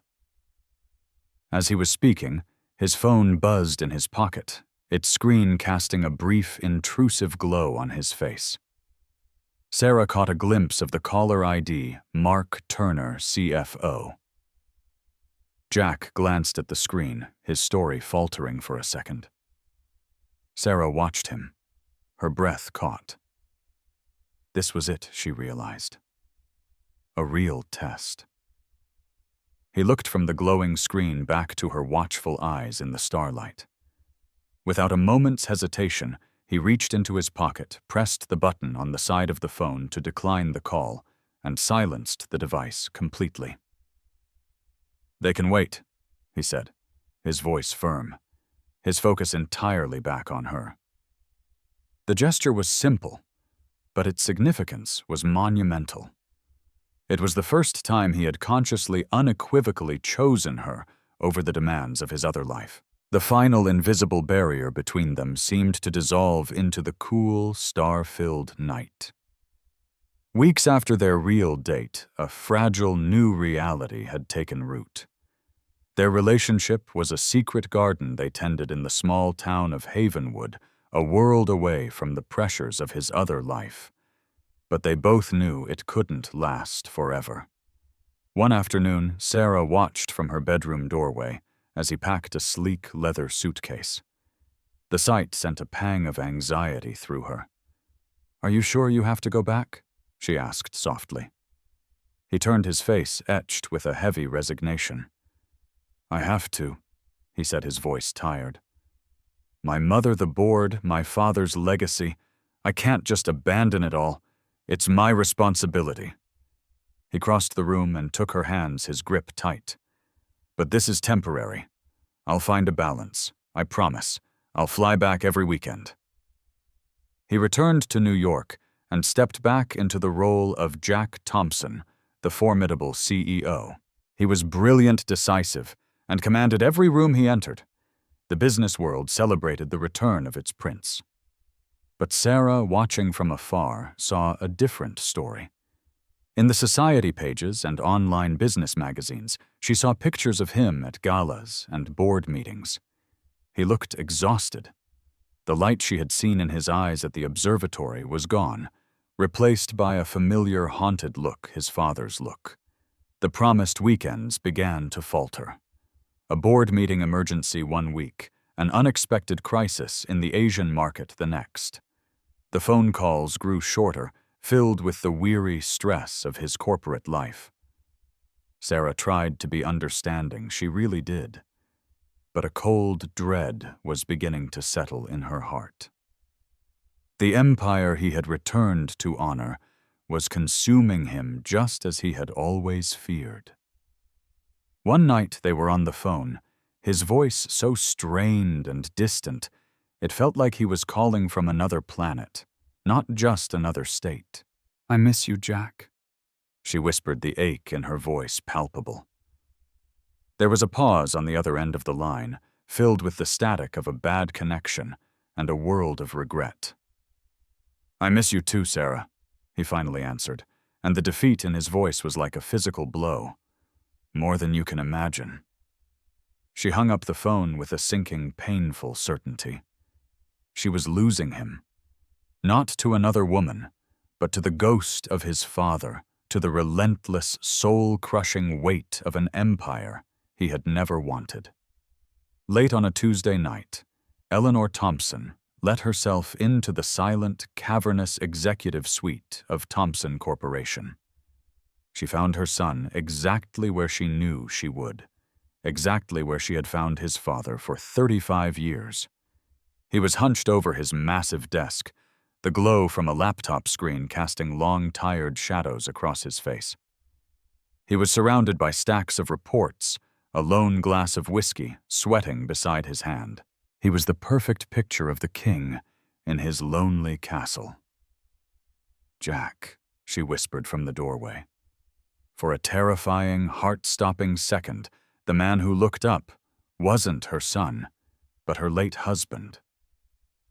S1: As he was speaking, his phone buzzed in his pocket, its screen casting a brief, intrusive glow on his face. Sarah caught a glimpse of the caller ID, Mark Turner, CFO. Jack glanced at the screen, his story faltering for a second. Sarah watched him, her breath caught. This was it, she realized. A real test. He looked from the glowing screen back to her watchful eyes in the starlight. Without a moment's hesitation, he reached into his pocket, pressed the button on the side of the phone to decline the call, and silenced the device completely. "They can wait," he said, his voice firm, his focus entirely back on her. The gesture was simple, but its significance was monumental. It was the first time he had consciously, unequivocally chosen her over the demands of his other life. The final invisible barrier between them seemed to dissolve into the cool, star-filled night. Weeks after their real date, a fragile new reality had taken root. Their relationship was a secret garden they tended in the small town of Havenwood, a world away from the pressures of his other life. But they both knew it couldn't last forever. One afternoon, Sarah watched from her bedroom doorway as he packed a sleek leather suitcase. The sight sent a pang of anxiety through her. "Are you sure you have to go back?" she asked softly. He turned his face etched with a heavy resignation. "I have to," he said, his voice tired. "My mother, the board, my father's legacy. I can't just abandon it all. It's my responsibility." He crossed the room and took her hands, his grip tight. "But this is temporary. I'll find a balance. I promise. I'll fly back every weekend." He returned to New York and stepped back into the role of Jack Thompson, the formidable CEO. He was brilliant, decisive, and commanded every room he entered. The business world celebrated the return of its prince. But Sarah, watching from afar, saw a different story. In the society pages and online business magazines, she saw pictures of him at galas and board meetings. He looked exhausted. The light she had seen in his eyes at the observatory was gone, replaced by a familiar, haunted look, his father's look. The promised weekends began to falter. A board meeting emergency one week, an unexpected crisis in the Asian market the next. The phone calls grew shorter, filled with the weary stress of his corporate life. Sarah tried to be understanding, she really did. But a cold dread was beginning to settle in her heart. The empire he had returned to honor was consuming him just as he had always feared. One night they were on the phone, his voice so strained and distant, it felt like he was calling from another planet, not just another state. "I miss you, Jack," she whispered, the ache in her voice palpable. There was a pause on the other end of the line, filled with the static of a bad connection and a world of regret. "I miss you too, Sarah," he finally answered, and the defeat in his voice was like a physical blow. "More than you can imagine." She hung up the phone with a sinking, painful certainty. She was losing him. Not to another woman, but to the ghost of his father, to the relentless, soul-crushing weight of an empire he had never wanted. Late on a Tuesday night, Eleanor Thompson let herself into the silent, cavernous executive suite of Thompson Corporation. She found her son exactly where she knew she would, exactly where she had found his father for 35 years. He was hunched over his massive desk, the glow from a laptop screen casting long, tired shadows across his face. He was surrounded by stacks of reports, a lone glass of whiskey sweating beside his hand. He was the perfect picture of the king in his lonely castle. "Jack," she whispered from the doorway. For a terrifying, heart-stopping second, the man who looked up wasn't her son, but her late husband.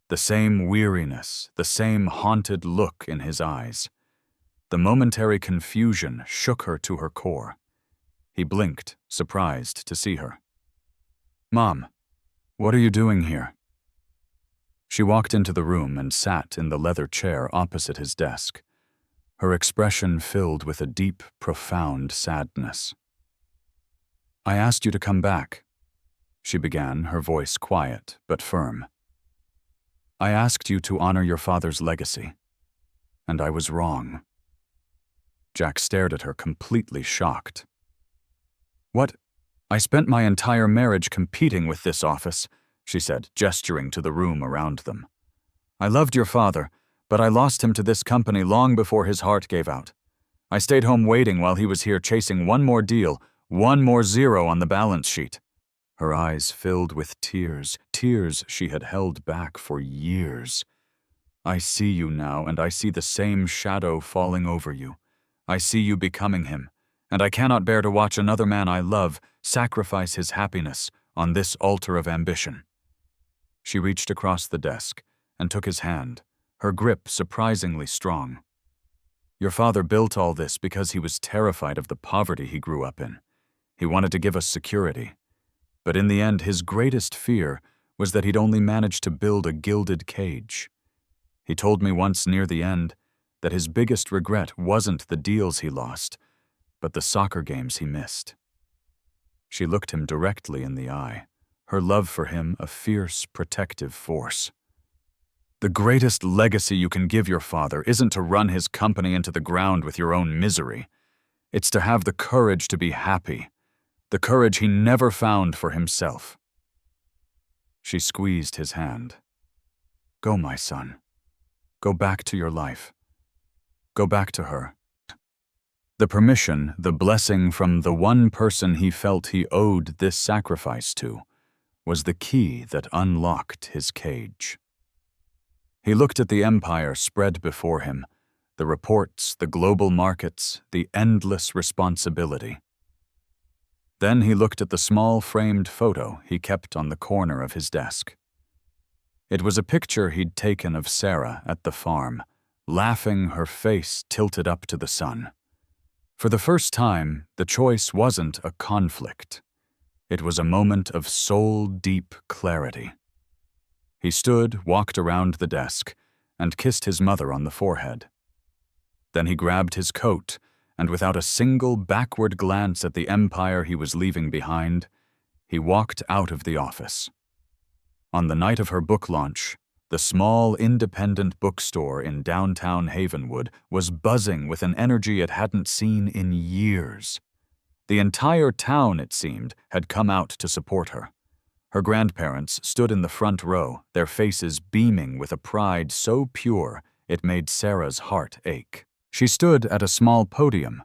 S1: The same weariness, the same haunted look in his eyes. The momentary confusion shook her to her core. He blinked, surprised to see her. "Mom, what are you doing here?" She walked into the room and sat in the leather chair opposite his desk, her expression filled with a deep, profound sadness. "I asked you to come back," she began, her voice quiet but firm. I asked you to honor your father's legacy, and I was wrong." Jack stared at her, completely shocked. "What? I spent my entire marriage competing with this office," she said, gesturing to the room around them. "I loved your father, but I lost him to this company long before his heart gave out. I stayed home waiting while he was here chasing one more deal, one more zero on the balance sheet." Her eyes filled with tears, tears she had held back for years. "I see you now, and I see the same shadow falling over you. I see you becoming him, and I cannot bear to watch another man I love sacrifice his happiness on this altar of ambition." She reached across the desk and took his hand, her grip surprisingly strong. "Your father built all this because he was terrified of the poverty he grew up in. He wanted to give us security. But in the end, his greatest fear was that he'd only managed to build a gilded cage. He told me once near the end that his biggest regret wasn't the deals he lost, but the soccer games he missed." She looked him directly in the eye, her love for him a fierce, protective force. "The greatest legacy you can give your father isn't to run his company into the ground with your own misery. It's to have the courage to be happy, the courage he never found for himself." She squeezed his hand. "Go, my son. Go back to your life. Go back to her." The permission, the blessing from the one person he felt he owed this sacrifice to, was the key that unlocked his cage. He looked at the empire spread before him, the reports, the global markets, the endless responsibility. Then he looked at the small framed photo he kept on the corner of his desk. It was a picture he'd taken of Sarah at the farm, laughing, her face tilted up to the sun. For the first time, the choice wasn't a conflict. It was a moment of soul-deep clarity. He stood, walked around the desk, and kissed his mother on the forehead. Then he grabbed his coat, and without a single backward glance at the empire he was leaving behind, he walked out of the office. On the night of her book launch, the small independent bookstore in downtown Havenwood was buzzing with an energy it hadn't seen in years. The entire town, it seemed, had come out to support her. Her grandparents stood in the front row, their faces beaming with a pride so pure it made Sarah's heart ache. She stood at a small podium,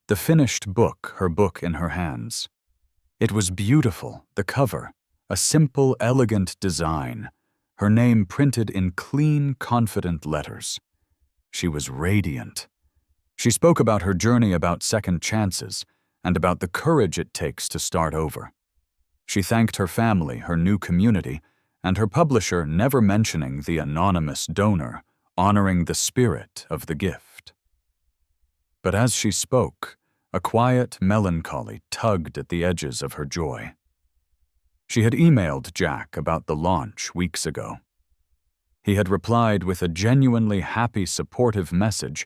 S1: the finished book, her book in her hands. It was beautiful, the cover, a simple, elegant design, her name printed in clean, confident letters. She was radiant. She spoke about her journey, about second chances, and about the courage it takes to start over. She thanked her family, her new community, and her publisher, never mentioning the anonymous donor, honoring the spirit of the gift. But as she spoke, a quiet melancholy tugged at the edges of her joy. She had emailed Jack about the launch weeks ago. He had replied with a genuinely happy, supportive message,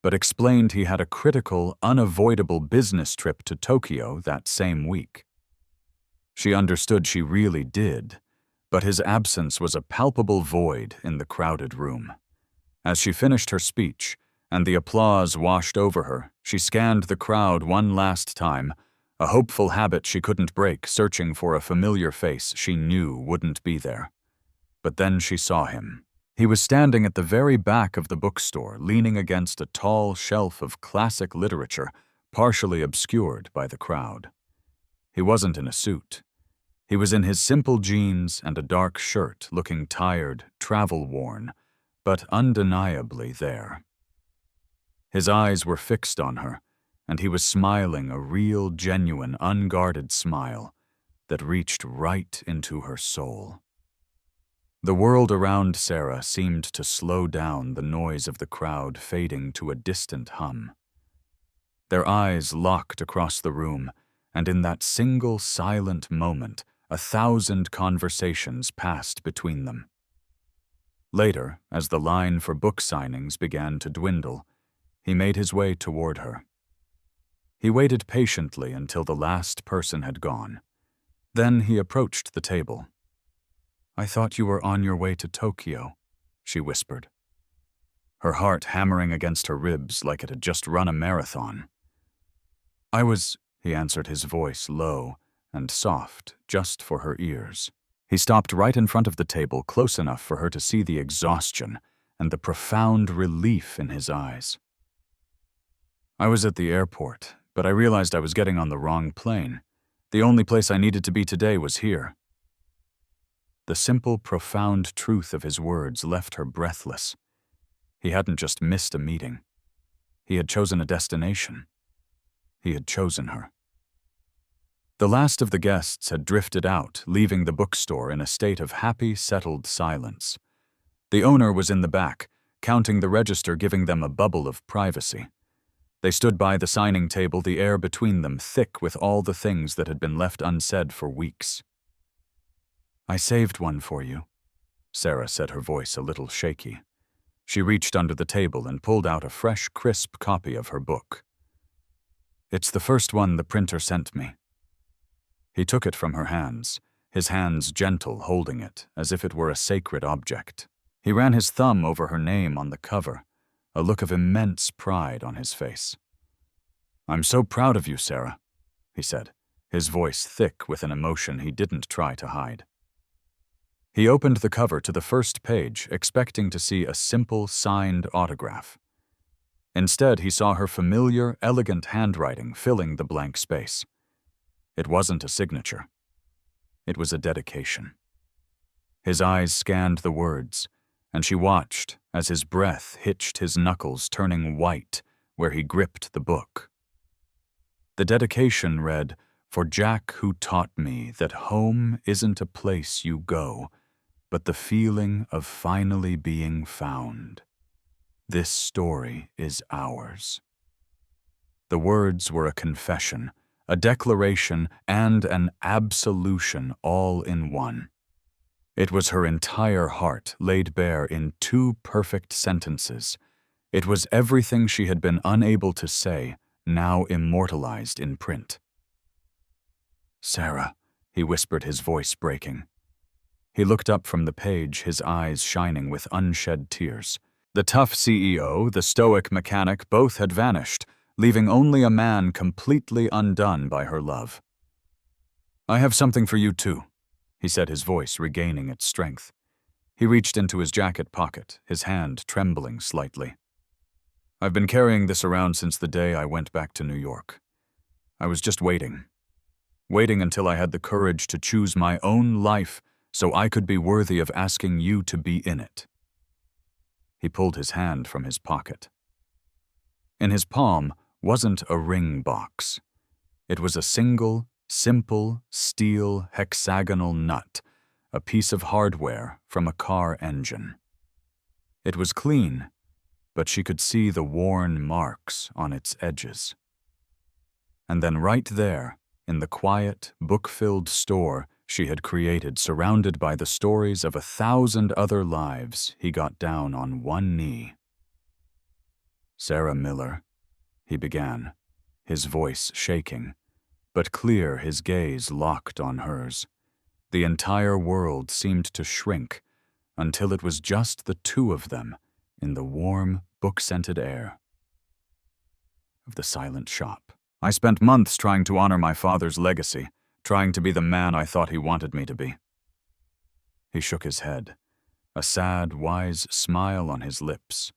S1: but explained he had a critical, unavoidable business trip to Tokyo that same week. She understood she really did, but his absence was a palpable void in the crowded room. As she finished her speech, and the applause washed over her, she scanned the crowd one last time, a hopeful habit she couldn't break, searching for a familiar face she knew wouldn't be there. But then she saw him. He was standing at the very back of the bookstore, leaning against a tall shelf of classic literature, partially obscured by the crowd. He wasn't in a suit. He was in his simple jeans and a dark shirt, looking tired, travel-worn, but undeniably there. His eyes were fixed on her, and he was smiling a real, genuine, unguarded smile that reached right into her soul. The world around Sarah seemed to slow down, the noise of the crowd fading to a distant hum. Their eyes locked across the room, and in that single silent moment, 1,000 conversations passed between them. Later, as the line for book signings began to dwindle, he made his way toward her. He waited patiently until the last person had gone. Then he approached the table. "I thought you were on your way to Tokyo." she whispered, her heart hammering against her ribs like it had just run a marathon. He answered, his voice low and soft, just for her ears. He stopped right in front of the table, close enough for her to see the exhaustion and the profound relief in his eyes. I was at the airport, but I realized I was getting on the wrong plane. The only place I needed to be today was here. The simple, profound truth of his words left her breathless. He hadn't just missed a meeting. He had chosen a destination. He had chosen her. The last of the guests had drifted out, leaving the bookstore in a state of happy, settled silence. The owner was in the back, counting the register, giving them a bubble of privacy. They stood by the signing table, the air between them thick with all the things that had been left unsaid for weeks. "I saved one for you," Sarah said, her voice a little shaky. She reached under the table and pulled out a fresh, crisp copy of her book. "It's the first one the printer sent me." He took it from her hands, his hands gentle, holding it as if it were a sacred object. He ran his thumb over her name on the cover, a look of immense pride on his face. "I'm so proud of you, Sarah," he said, his voice thick with an emotion he didn't try to hide. He opened the cover to the first page, expecting to see a simple, signed autograph. Instead, he saw her familiar, elegant handwriting filling the blank space. It wasn't a signature. It was a dedication. His eyes scanned the words, and she watched as his breath hitched his knuckles, turning white where he gripped the book. The dedication read, "For Jack, who taught me that home isn't a place you go, but the feeling of finally being found. This story is ours." The words were a confession, a declaration, and an absolution all in one. It was her entire heart laid bare in 2 perfect sentences. It was everything she had been unable to say, now immortalized in print. "Sarah," he whispered, his voice breaking. He looked up from the page, his eyes shining with unshed tears. The tough CEO, the stoic mechanic, both had vanished, leaving only a man completely undone by her love. "I have something for you too," he said, his voice regaining its strength. He reached into his jacket pocket, his hand trembling slightly. "I've been carrying this around since the day I went back to New York. I was just waiting until I had the courage to choose my own life so I could be worthy of asking you to be in it." He pulled his hand from his pocket. In his palm wasn't a ring box. It was a single, simple, steel, hexagonal nut, a piece of hardware from a car engine. It was clean, but she could see the worn marks on its edges. And then right there, in the quiet, book-filled store she had created, surrounded by the stories of 1,000 other lives, he got down on one knee. "Sarah Miller," he began, his voice shaking, but clear, his gaze locked on hers. The entire world seemed to shrink until it was just the 2 of them in the warm, book-scented air of the silent shop. "I spent months trying to honor my father's legacy, trying to be the man I thought he wanted me to be." He shook his head, a sad, wise smile on his lips.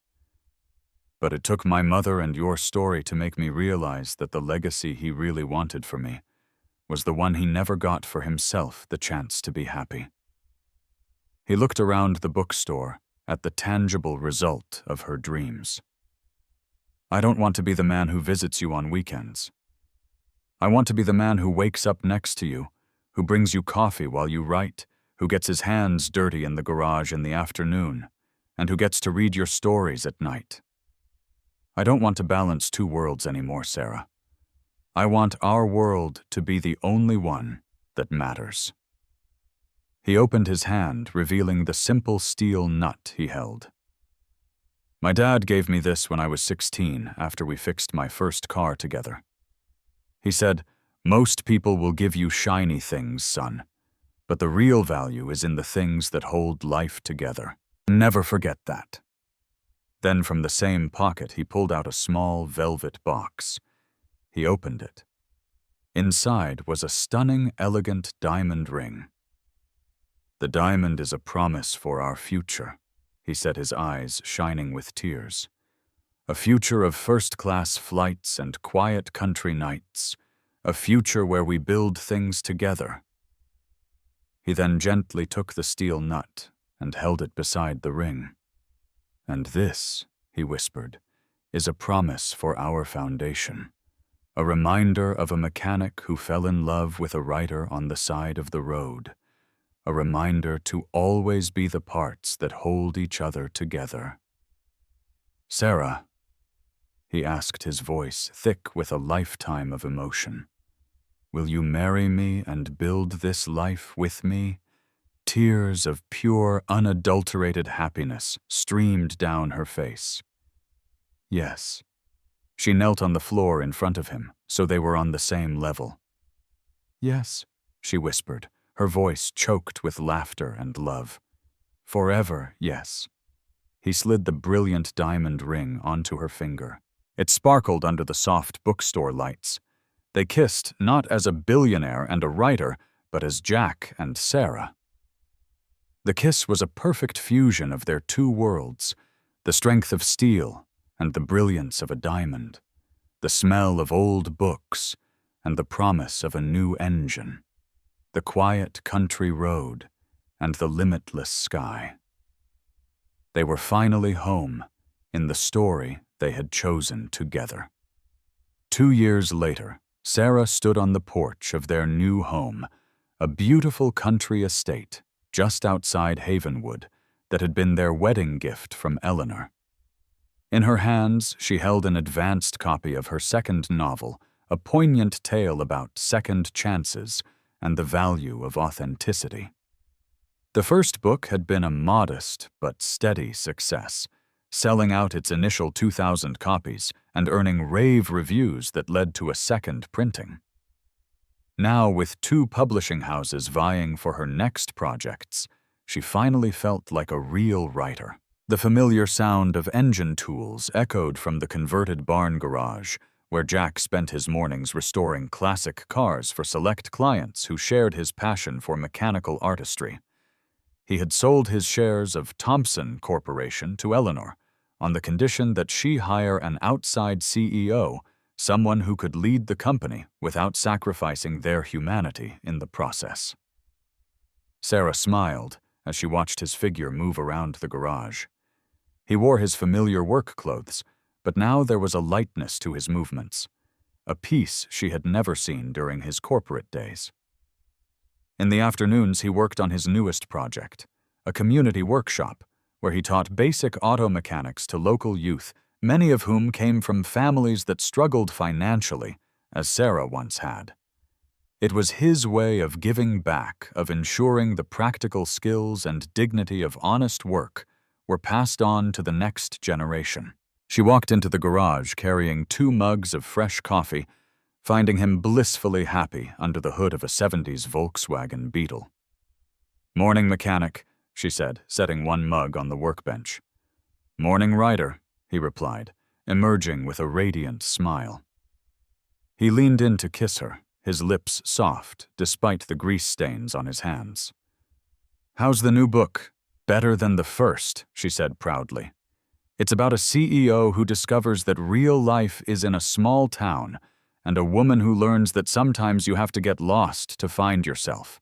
S1: "But it took my mother and your story to make me realize that the legacy he really wanted for me was the one he never got for himself, the chance to be happy." He looked around the bookstore at the tangible result of her dreams. "I don't want to be the man who visits you on weekends. I want to be the man who wakes up next to you, who brings you coffee while you write, who gets his hands dirty in the garage in the afternoon, and who gets to read your stories at night. I don't want to balance 2 worlds anymore, Sarah. I want our world to be the only one that matters." He opened his hand, revealing the simple steel nut he held. "My dad gave me this when I was 16, after we fixed my first car together. He said, 'Most people will give you shiny things, son, but the real value is in the things that hold life together.' Never forget that. Then from the same pocket he pulled out a small velvet box. He opened it. Inside was a stunning, elegant diamond ring. "The diamond is a promise for our future," he said, his eyes shining with tears. "A future of first-class flights and quiet country nights. A future where we build things together." He then gently took the steel nut and held it beside the ring. "And this," he whispered, "is a promise for our foundation. A reminder of a mechanic who fell in love with a writer on the side of the road. A reminder to always be the parts that hold each other together." "Sarah," he asked, his voice thick with a lifetime of emotion, "will you marry me and build this life with me?" Tears of pure, unadulterated happiness streamed down her face. "Yes." She knelt on the floor in front of him, so they were on the same level. "Yes," she whispered, her voice choked with laughter and love. "Forever, yes." He slid the brilliant diamond ring onto her finger. It sparkled under the soft bookstore lights. They kissed not as a billionaire and a writer, but as Jack and Sarah. The kiss was a perfect fusion of their two worlds, the strength of steel and the brilliance of a diamond, the smell of old books and the promise of a new engine, the quiet country road and the limitless sky. They were finally home in the story they had chosen together. 2 years later, Sarah stood on the porch of their new home, a beautiful country estate just outside Havenwood that had been their wedding gift from Eleanor. In her hands, she held an advanced copy of her second novel, a poignant tale about second chances and the value of authenticity. The first book had been a modest but steady success, selling out its initial 2,000 copies and earning rave reviews that led to a second printing. Now, with 2 publishing houses vying for her next projects, she finally felt like a real writer. The familiar sound of engine tools echoed from the converted barn garage, where Jack spent his mornings restoring classic cars for select clients who shared his passion for mechanical artistry. He had sold his shares of Thompson Corporation to Eleanor, on the condition that she hire an outside CEO, someone who could lead the company without sacrificing their humanity in the process. Sarah smiled as she watched his figure move around the garage. He wore his familiar work clothes, but now there was a lightness to his movements, a peace she had never seen during his corporate days. In the afternoons, he worked on his newest project, a community workshop, where he taught basic auto mechanics to local youth, many of whom came from families that struggled financially, as Sarah once had. It was his way of giving back, of ensuring the practical skills and dignity of honest work were passed on to the next generation. She walked into the garage carrying 2 mugs of fresh coffee, finding him blissfully happy under the hood of a 70s Volkswagen Beetle. "Morning, mechanic," she said, setting 1 mug on the workbench. "Morning, writer," he replied, emerging with a radiant smile. He leaned in to kiss her, his lips soft despite the grease stains on his hands. "How's the new book?" "Better than the first," she said proudly. "It's about a CEO who discovers that real life is in a small town and a woman who learns that sometimes you have to get lost to find yourself."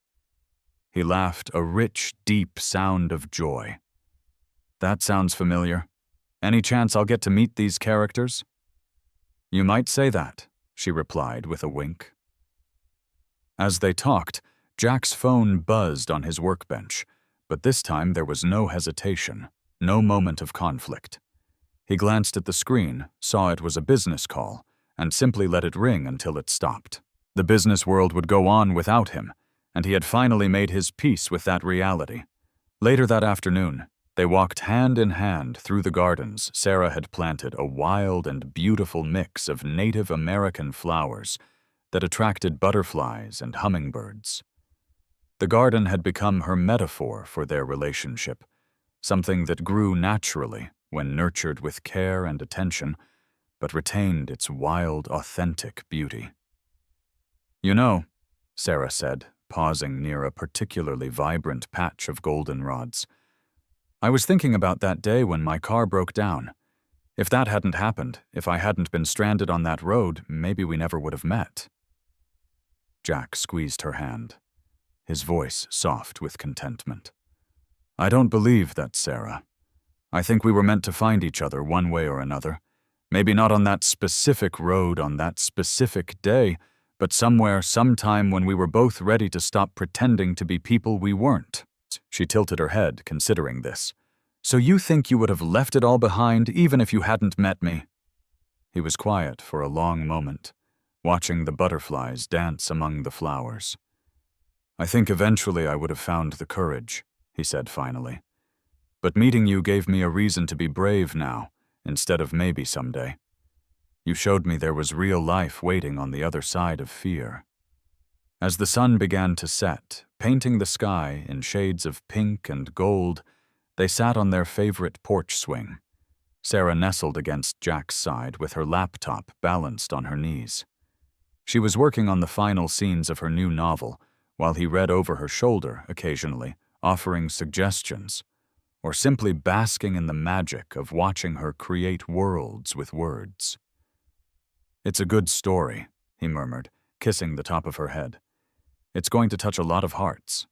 S1: He laughed, a rich, deep sound of joy. "That sounds familiar. Any chance I'll get to meet these characters?" "You might say that," she replied with a wink. As they talked, Jack's phone buzzed on his workbench, but this time there was no hesitation, no moment of conflict. He glanced at the screen, saw it was a business call, and simply let it ring until it stopped. The business world would go on without him, and he had finally made his peace with that reality. Later that afternoon, they walked hand in hand through the gardens Sarah had planted, a wild and beautiful mix of Native American flowers that attracted butterflies and hummingbirds. The garden had become her metaphor for their relationship, something that grew naturally when nurtured with care and attention, but retained its wild, authentic beauty. "You know," Sarah said, pausing near a particularly vibrant patch of goldenrods, "I was thinking about that day when my car broke down. If that hadn't happened, if I hadn't been stranded on that road, maybe we never would have met." Jack squeezed her hand, his voice soft with contentment. "I don't believe that, Sarah. I think we were meant to find each other one way or another. Maybe not on that specific road on that specific day, but somewhere, sometime when we were both ready to stop pretending to be people we weren't." She tilted her head, considering this. "So you think you would have left it all behind even if you hadn't met me?" He was quiet for a long moment, watching the butterflies dance among the flowers. "I think eventually I would have found the courage," he said finally. "But meeting you gave me a reason to be brave now, instead of maybe someday. You showed me there was real life waiting on the other side of fear." As the sun began to set, painting the sky in shades of pink and gold, they sat on their favorite porch swing, Sarah nestled against Jack's side with her laptop balanced on her knees. She was working on the final scenes of her new novel, while he read over her shoulder occasionally, offering suggestions, or simply basking in the magic of watching her create worlds with words. "It's a good story," he murmured, kissing the top of her head. "It's going to touch a lot of hearts."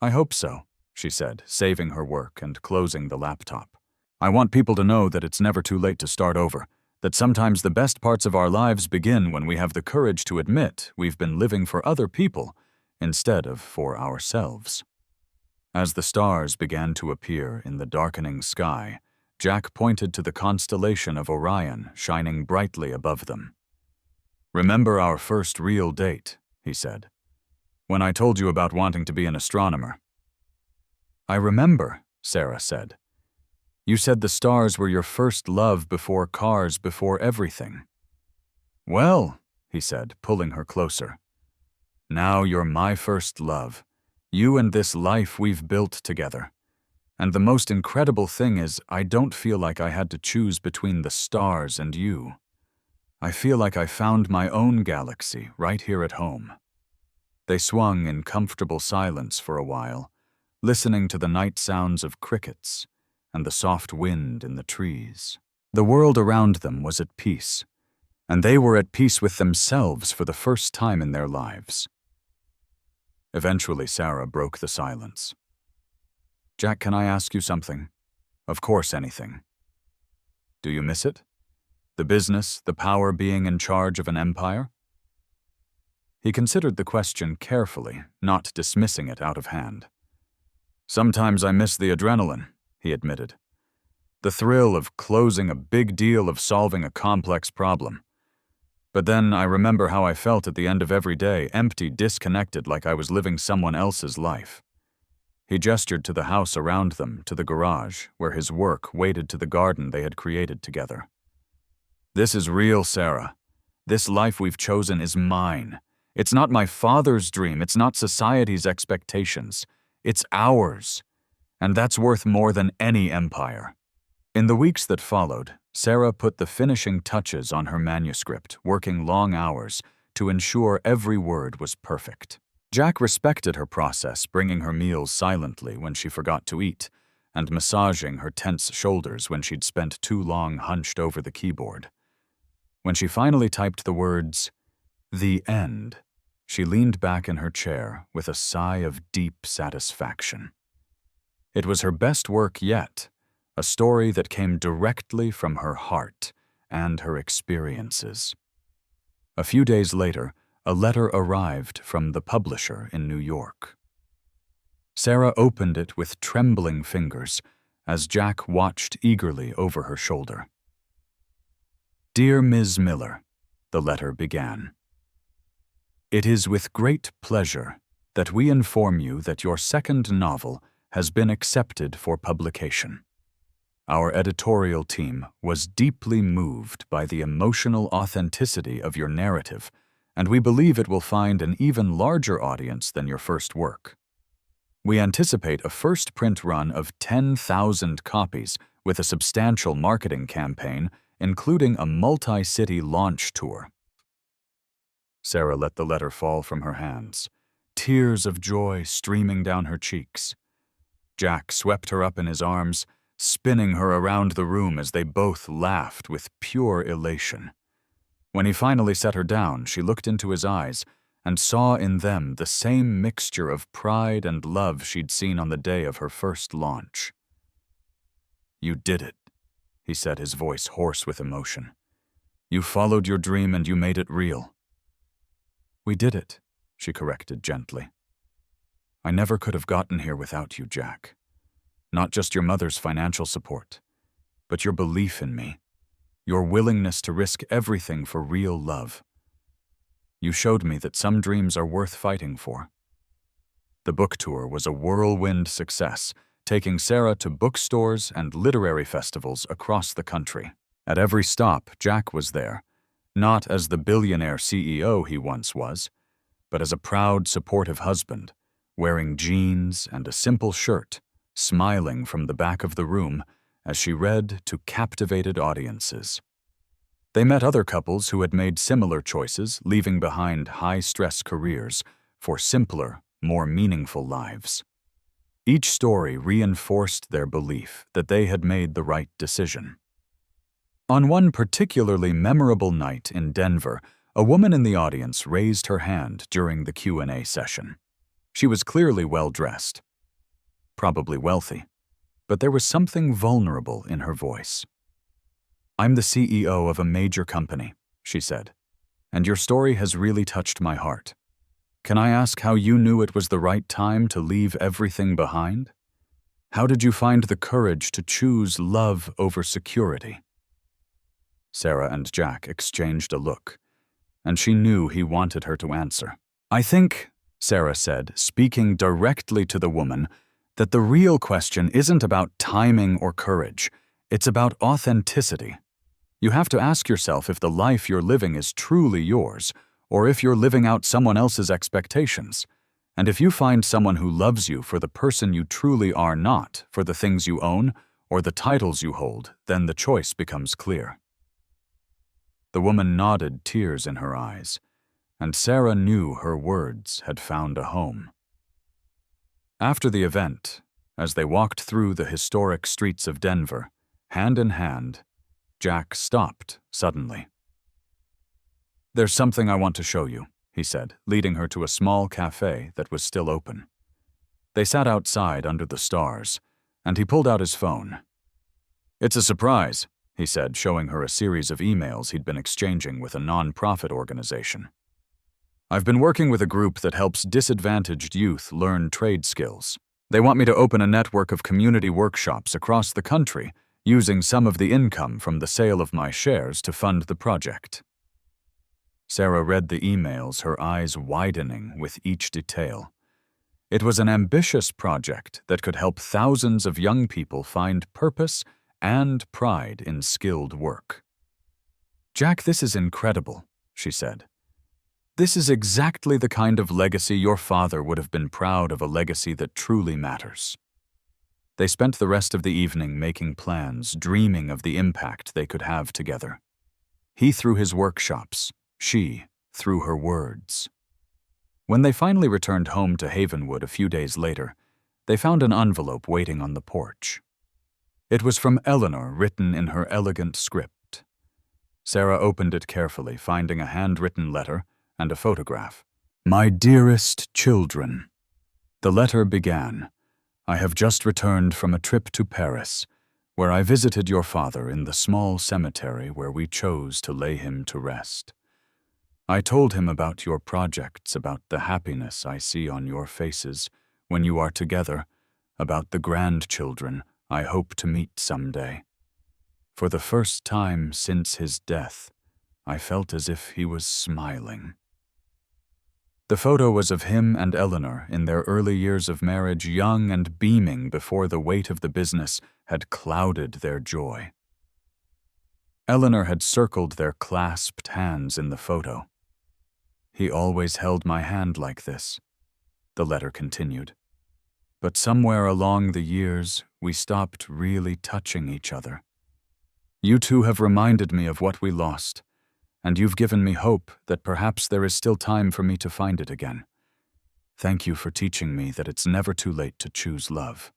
S1: "I hope so," she said, saving her work and closing the laptop. "I want people to know that it's never too late to start over, that sometimes the best parts of our lives begin when we have the courage to admit we've been living for other people instead of for ourselves." As the stars began to appear in the darkening sky, Jack pointed to the constellation of Orion shining brightly above them. "Remember our first real date," he said, "when I told you about wanting to be an astronomer?" "I remember," Sarah said. "You said the stars were your first love before cars, before everything." "Well," he said, pulling her closer, "now you're my first love, you and this life we've built together. And the most incredible thing is I don't feel like I had to choose between the stars and you. I feel like I found my own galaxy right here at home." They swung in comfortable silence for a while, listening to the night sounds of crickets and the soft wind in the trees. The world around them was at peace, and they were at peace with themselves for the first time in their lives. Eventually, Sarah broke the silence. "Jack, can I ask you something? Of course, anything. Do you miss it? The business, the power, being in charge of an empire?" He considered the question carefully, not dismissing it out of hand. "Sometimes I miss the adrenaline," he admitted. "The thrill of closing a big deal, of solving a complex problem. But then I remember how I felt at the end of every day, empty, disconnected, like I was living someone else's life." He gestured to the house around them, to the garage, where his work waited to the garden they had created together. "This is real, Sarah. This life we've chosen is mine. It's not my father's dream, it's not society's expectations. It's ours. And that's worth more than any empire." In the weeks that followed, Sarah put the finishing touches on her manuscript, working long hours to ensure every word was perfect. Jack respected her process, bringing her meals silently when she forgot to eat, and massaging her tense shoulders when she'd spent too long hunched over the keyboard. When she finally typed the words, "The End," she leaned back in her chair with a sigh of deep satisfaction. It was her best work yet, a story that came directly from her heart and her experiences. A few days later, a letter arrived from the publisher in New York. Sarah opened it with trembling fingers as Jack watched eagerly over her shoulder. "Dear Ms. Miller," the letter began. "It is with great pleasure that we inform you that your second novel has been accepted for publication. Our editorial team was deeply moved by the emotional authenticity of your narrative, and we believe it will find an even larger audience than your first work. We anticipate a first print run of 10,000 copies with a substantial marketing campaign, including a multi-city launch tour. Sarah let the letter fall from her hands, tears of joy streaming down her cheeks. Jack swept her up in his arms, spinning her around the room as they both laughed with pure elation. When he finally set her down, she looked into his eyes and saw in them the same mixture of pride and love she'd seen on the day of her first launch. "You did it," he said, his voice hoarse with emotion. "You followed your dream and you made it real." "We did it," she corrected gently. "I never could have gotten here without you, Jack. Not just your mother's financial support, but your belief in me, your willingness to risk everything for real love. You showed me that some dreams are worth fighting for." The book tour was a whirlwind success, taking Sarah to bookstores and literary festivals across the country. At every stop, Jack was there, not as the billionaire CEO he once was, but as a proud, supportive husband, wearing jeans and a simple shirt, smiling from the back of the room as she read to captivated audiences. They met other couples who had made similar choices, leaving behind high-stress careers for simpler, more meaningful lives. Each story reinforced their belief that they had made the right decision. On one particularly memorable night in Denver, a woman in the audience raised her hand during the Q&A session. She was clearly well-dressed, probably wealthy, but there was something vulnerable in her voice. "I'm the CEO of a major company," she said, "and your story has really touched my heart. Can I ask how you knew it was the right time to leave everything behind? How did you find the courage to choose love over security?" Sarah and Jack exchanged a look, and she knew he wanted her to answer. "I think," Sarah said, speaking directly to the woman, "that the real question isn't about timing or courage. It's about authenticity. You have to ask yourself if the life you're living is truly yours, or if you're living out someone else's expectations. And if you find someone who loves you for the person you truly are, not for the things you own or the titles you hold, then the choice becomes clear." The woman nodded, tears in her eyes, and Sarah knew her words had found a home. After the event, as they walked through the historic streets of Denver, hand in hand, Jack stopped suddenly. "There's something I want to show you," he said, leading her to a small cafe that was still open. They sat outside under the stars, and he pulled out his phone. "It's a surprise," he said, showing her a series of emails he'd been exchanging with a non-profit organization. "I've been working with a group that helps disadvantaged youth learn trade skills. They want me to open a network of community workshops across the country, using some of the income from the sale of my shares to fund the project." Sarah read the emails, her eyes widening with each detail. It was an ambitious project that could help thousands of young people find purpose and pride in skilled work. "Jack, this is incredible," she said. "This is exactly the kind of legacy your father would have been proud of, a legacy that truly matters." They spent the rest of the evening making plans, dreaming of the impact they could have together. He through his workshops, she through her words. When they finally returned home to Havenwood a few days later, they found an envelope waiting on the porch. It was from Eleanor, written in her elegant script. Sarah opened it carefully, finding a handwritten letter and a photograph. "My dearest children," the letter began, "I have just returned from a trip to Paris, where I visited your father in the small cemetery where we chose to lay him to rest. I told him about your projects, about the happiness I see on your faces when you are together, about the grandchildren I hope to meet someday. For the first time since his death, I felt as if he was smiling." The photo was of him and Eleanor in their early years of marriage, young and beaming before the weight of the business had clouded their joy. Eleanor had circled their clasped hands in the photo. "He always held my hand like this," the letter continued. But somewhere along the years, we stopped really touching each other. You two have reminded me of what we lost, and you've given me hope that perhaps there is still time for me to find it again. Thank you for teaching me that it's never too late to choose love."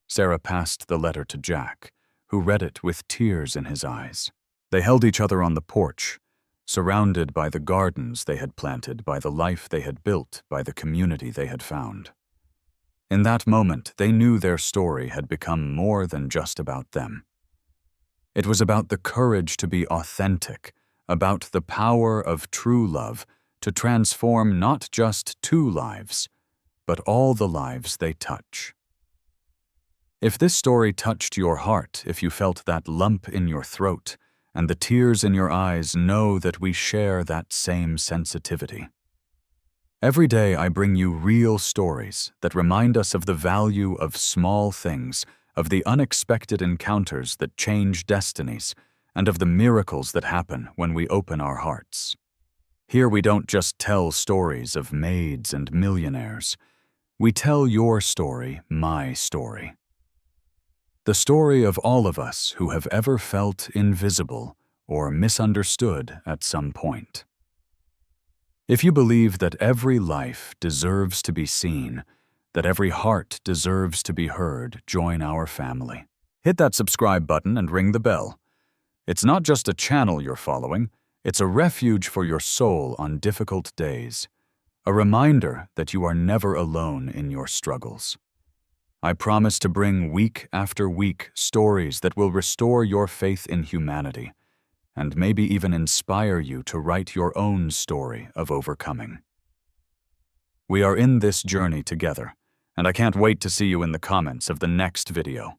S1: Sarah passed the letter to Jack, who read it with tears in his eyes. They held each other on the porch, surrounded by the gardens they had planted, by the life they had built, by the community they had found. In that moment, they knew their story had become more than just about them. It was about the courage to be authentic, about the power of true love to transform not just two lives, but all the lives they touch. If this story touched your heart, if you felt that lump in your throat and the tears in your eyes, know that we share that same sensitivity. Every day I bring you real stories that remind us of the value of small things, of the unexpected encounters that change destinies, and of the miracles that happen when we open our hearts. Here we don't just tell stories of maids and millionaires. We tell your story, my story. The story of all of us who have ever felt invisible or misunderstood at some point. If you believe that every life deserves to be seen, that every heart deserves to be heard, join our family. Hit that subscribe button and ring the bell. It's not just a channel you're following, it's a refuge for your soul on difficult days, a reminder that you are never alone in your struggles. I promise to bring week after week stories that will restore your faith in humanity, and maybe even inspire you to write your own story of overcoming. We are in this journey together, and I can't wait to see you in the comments of the next video.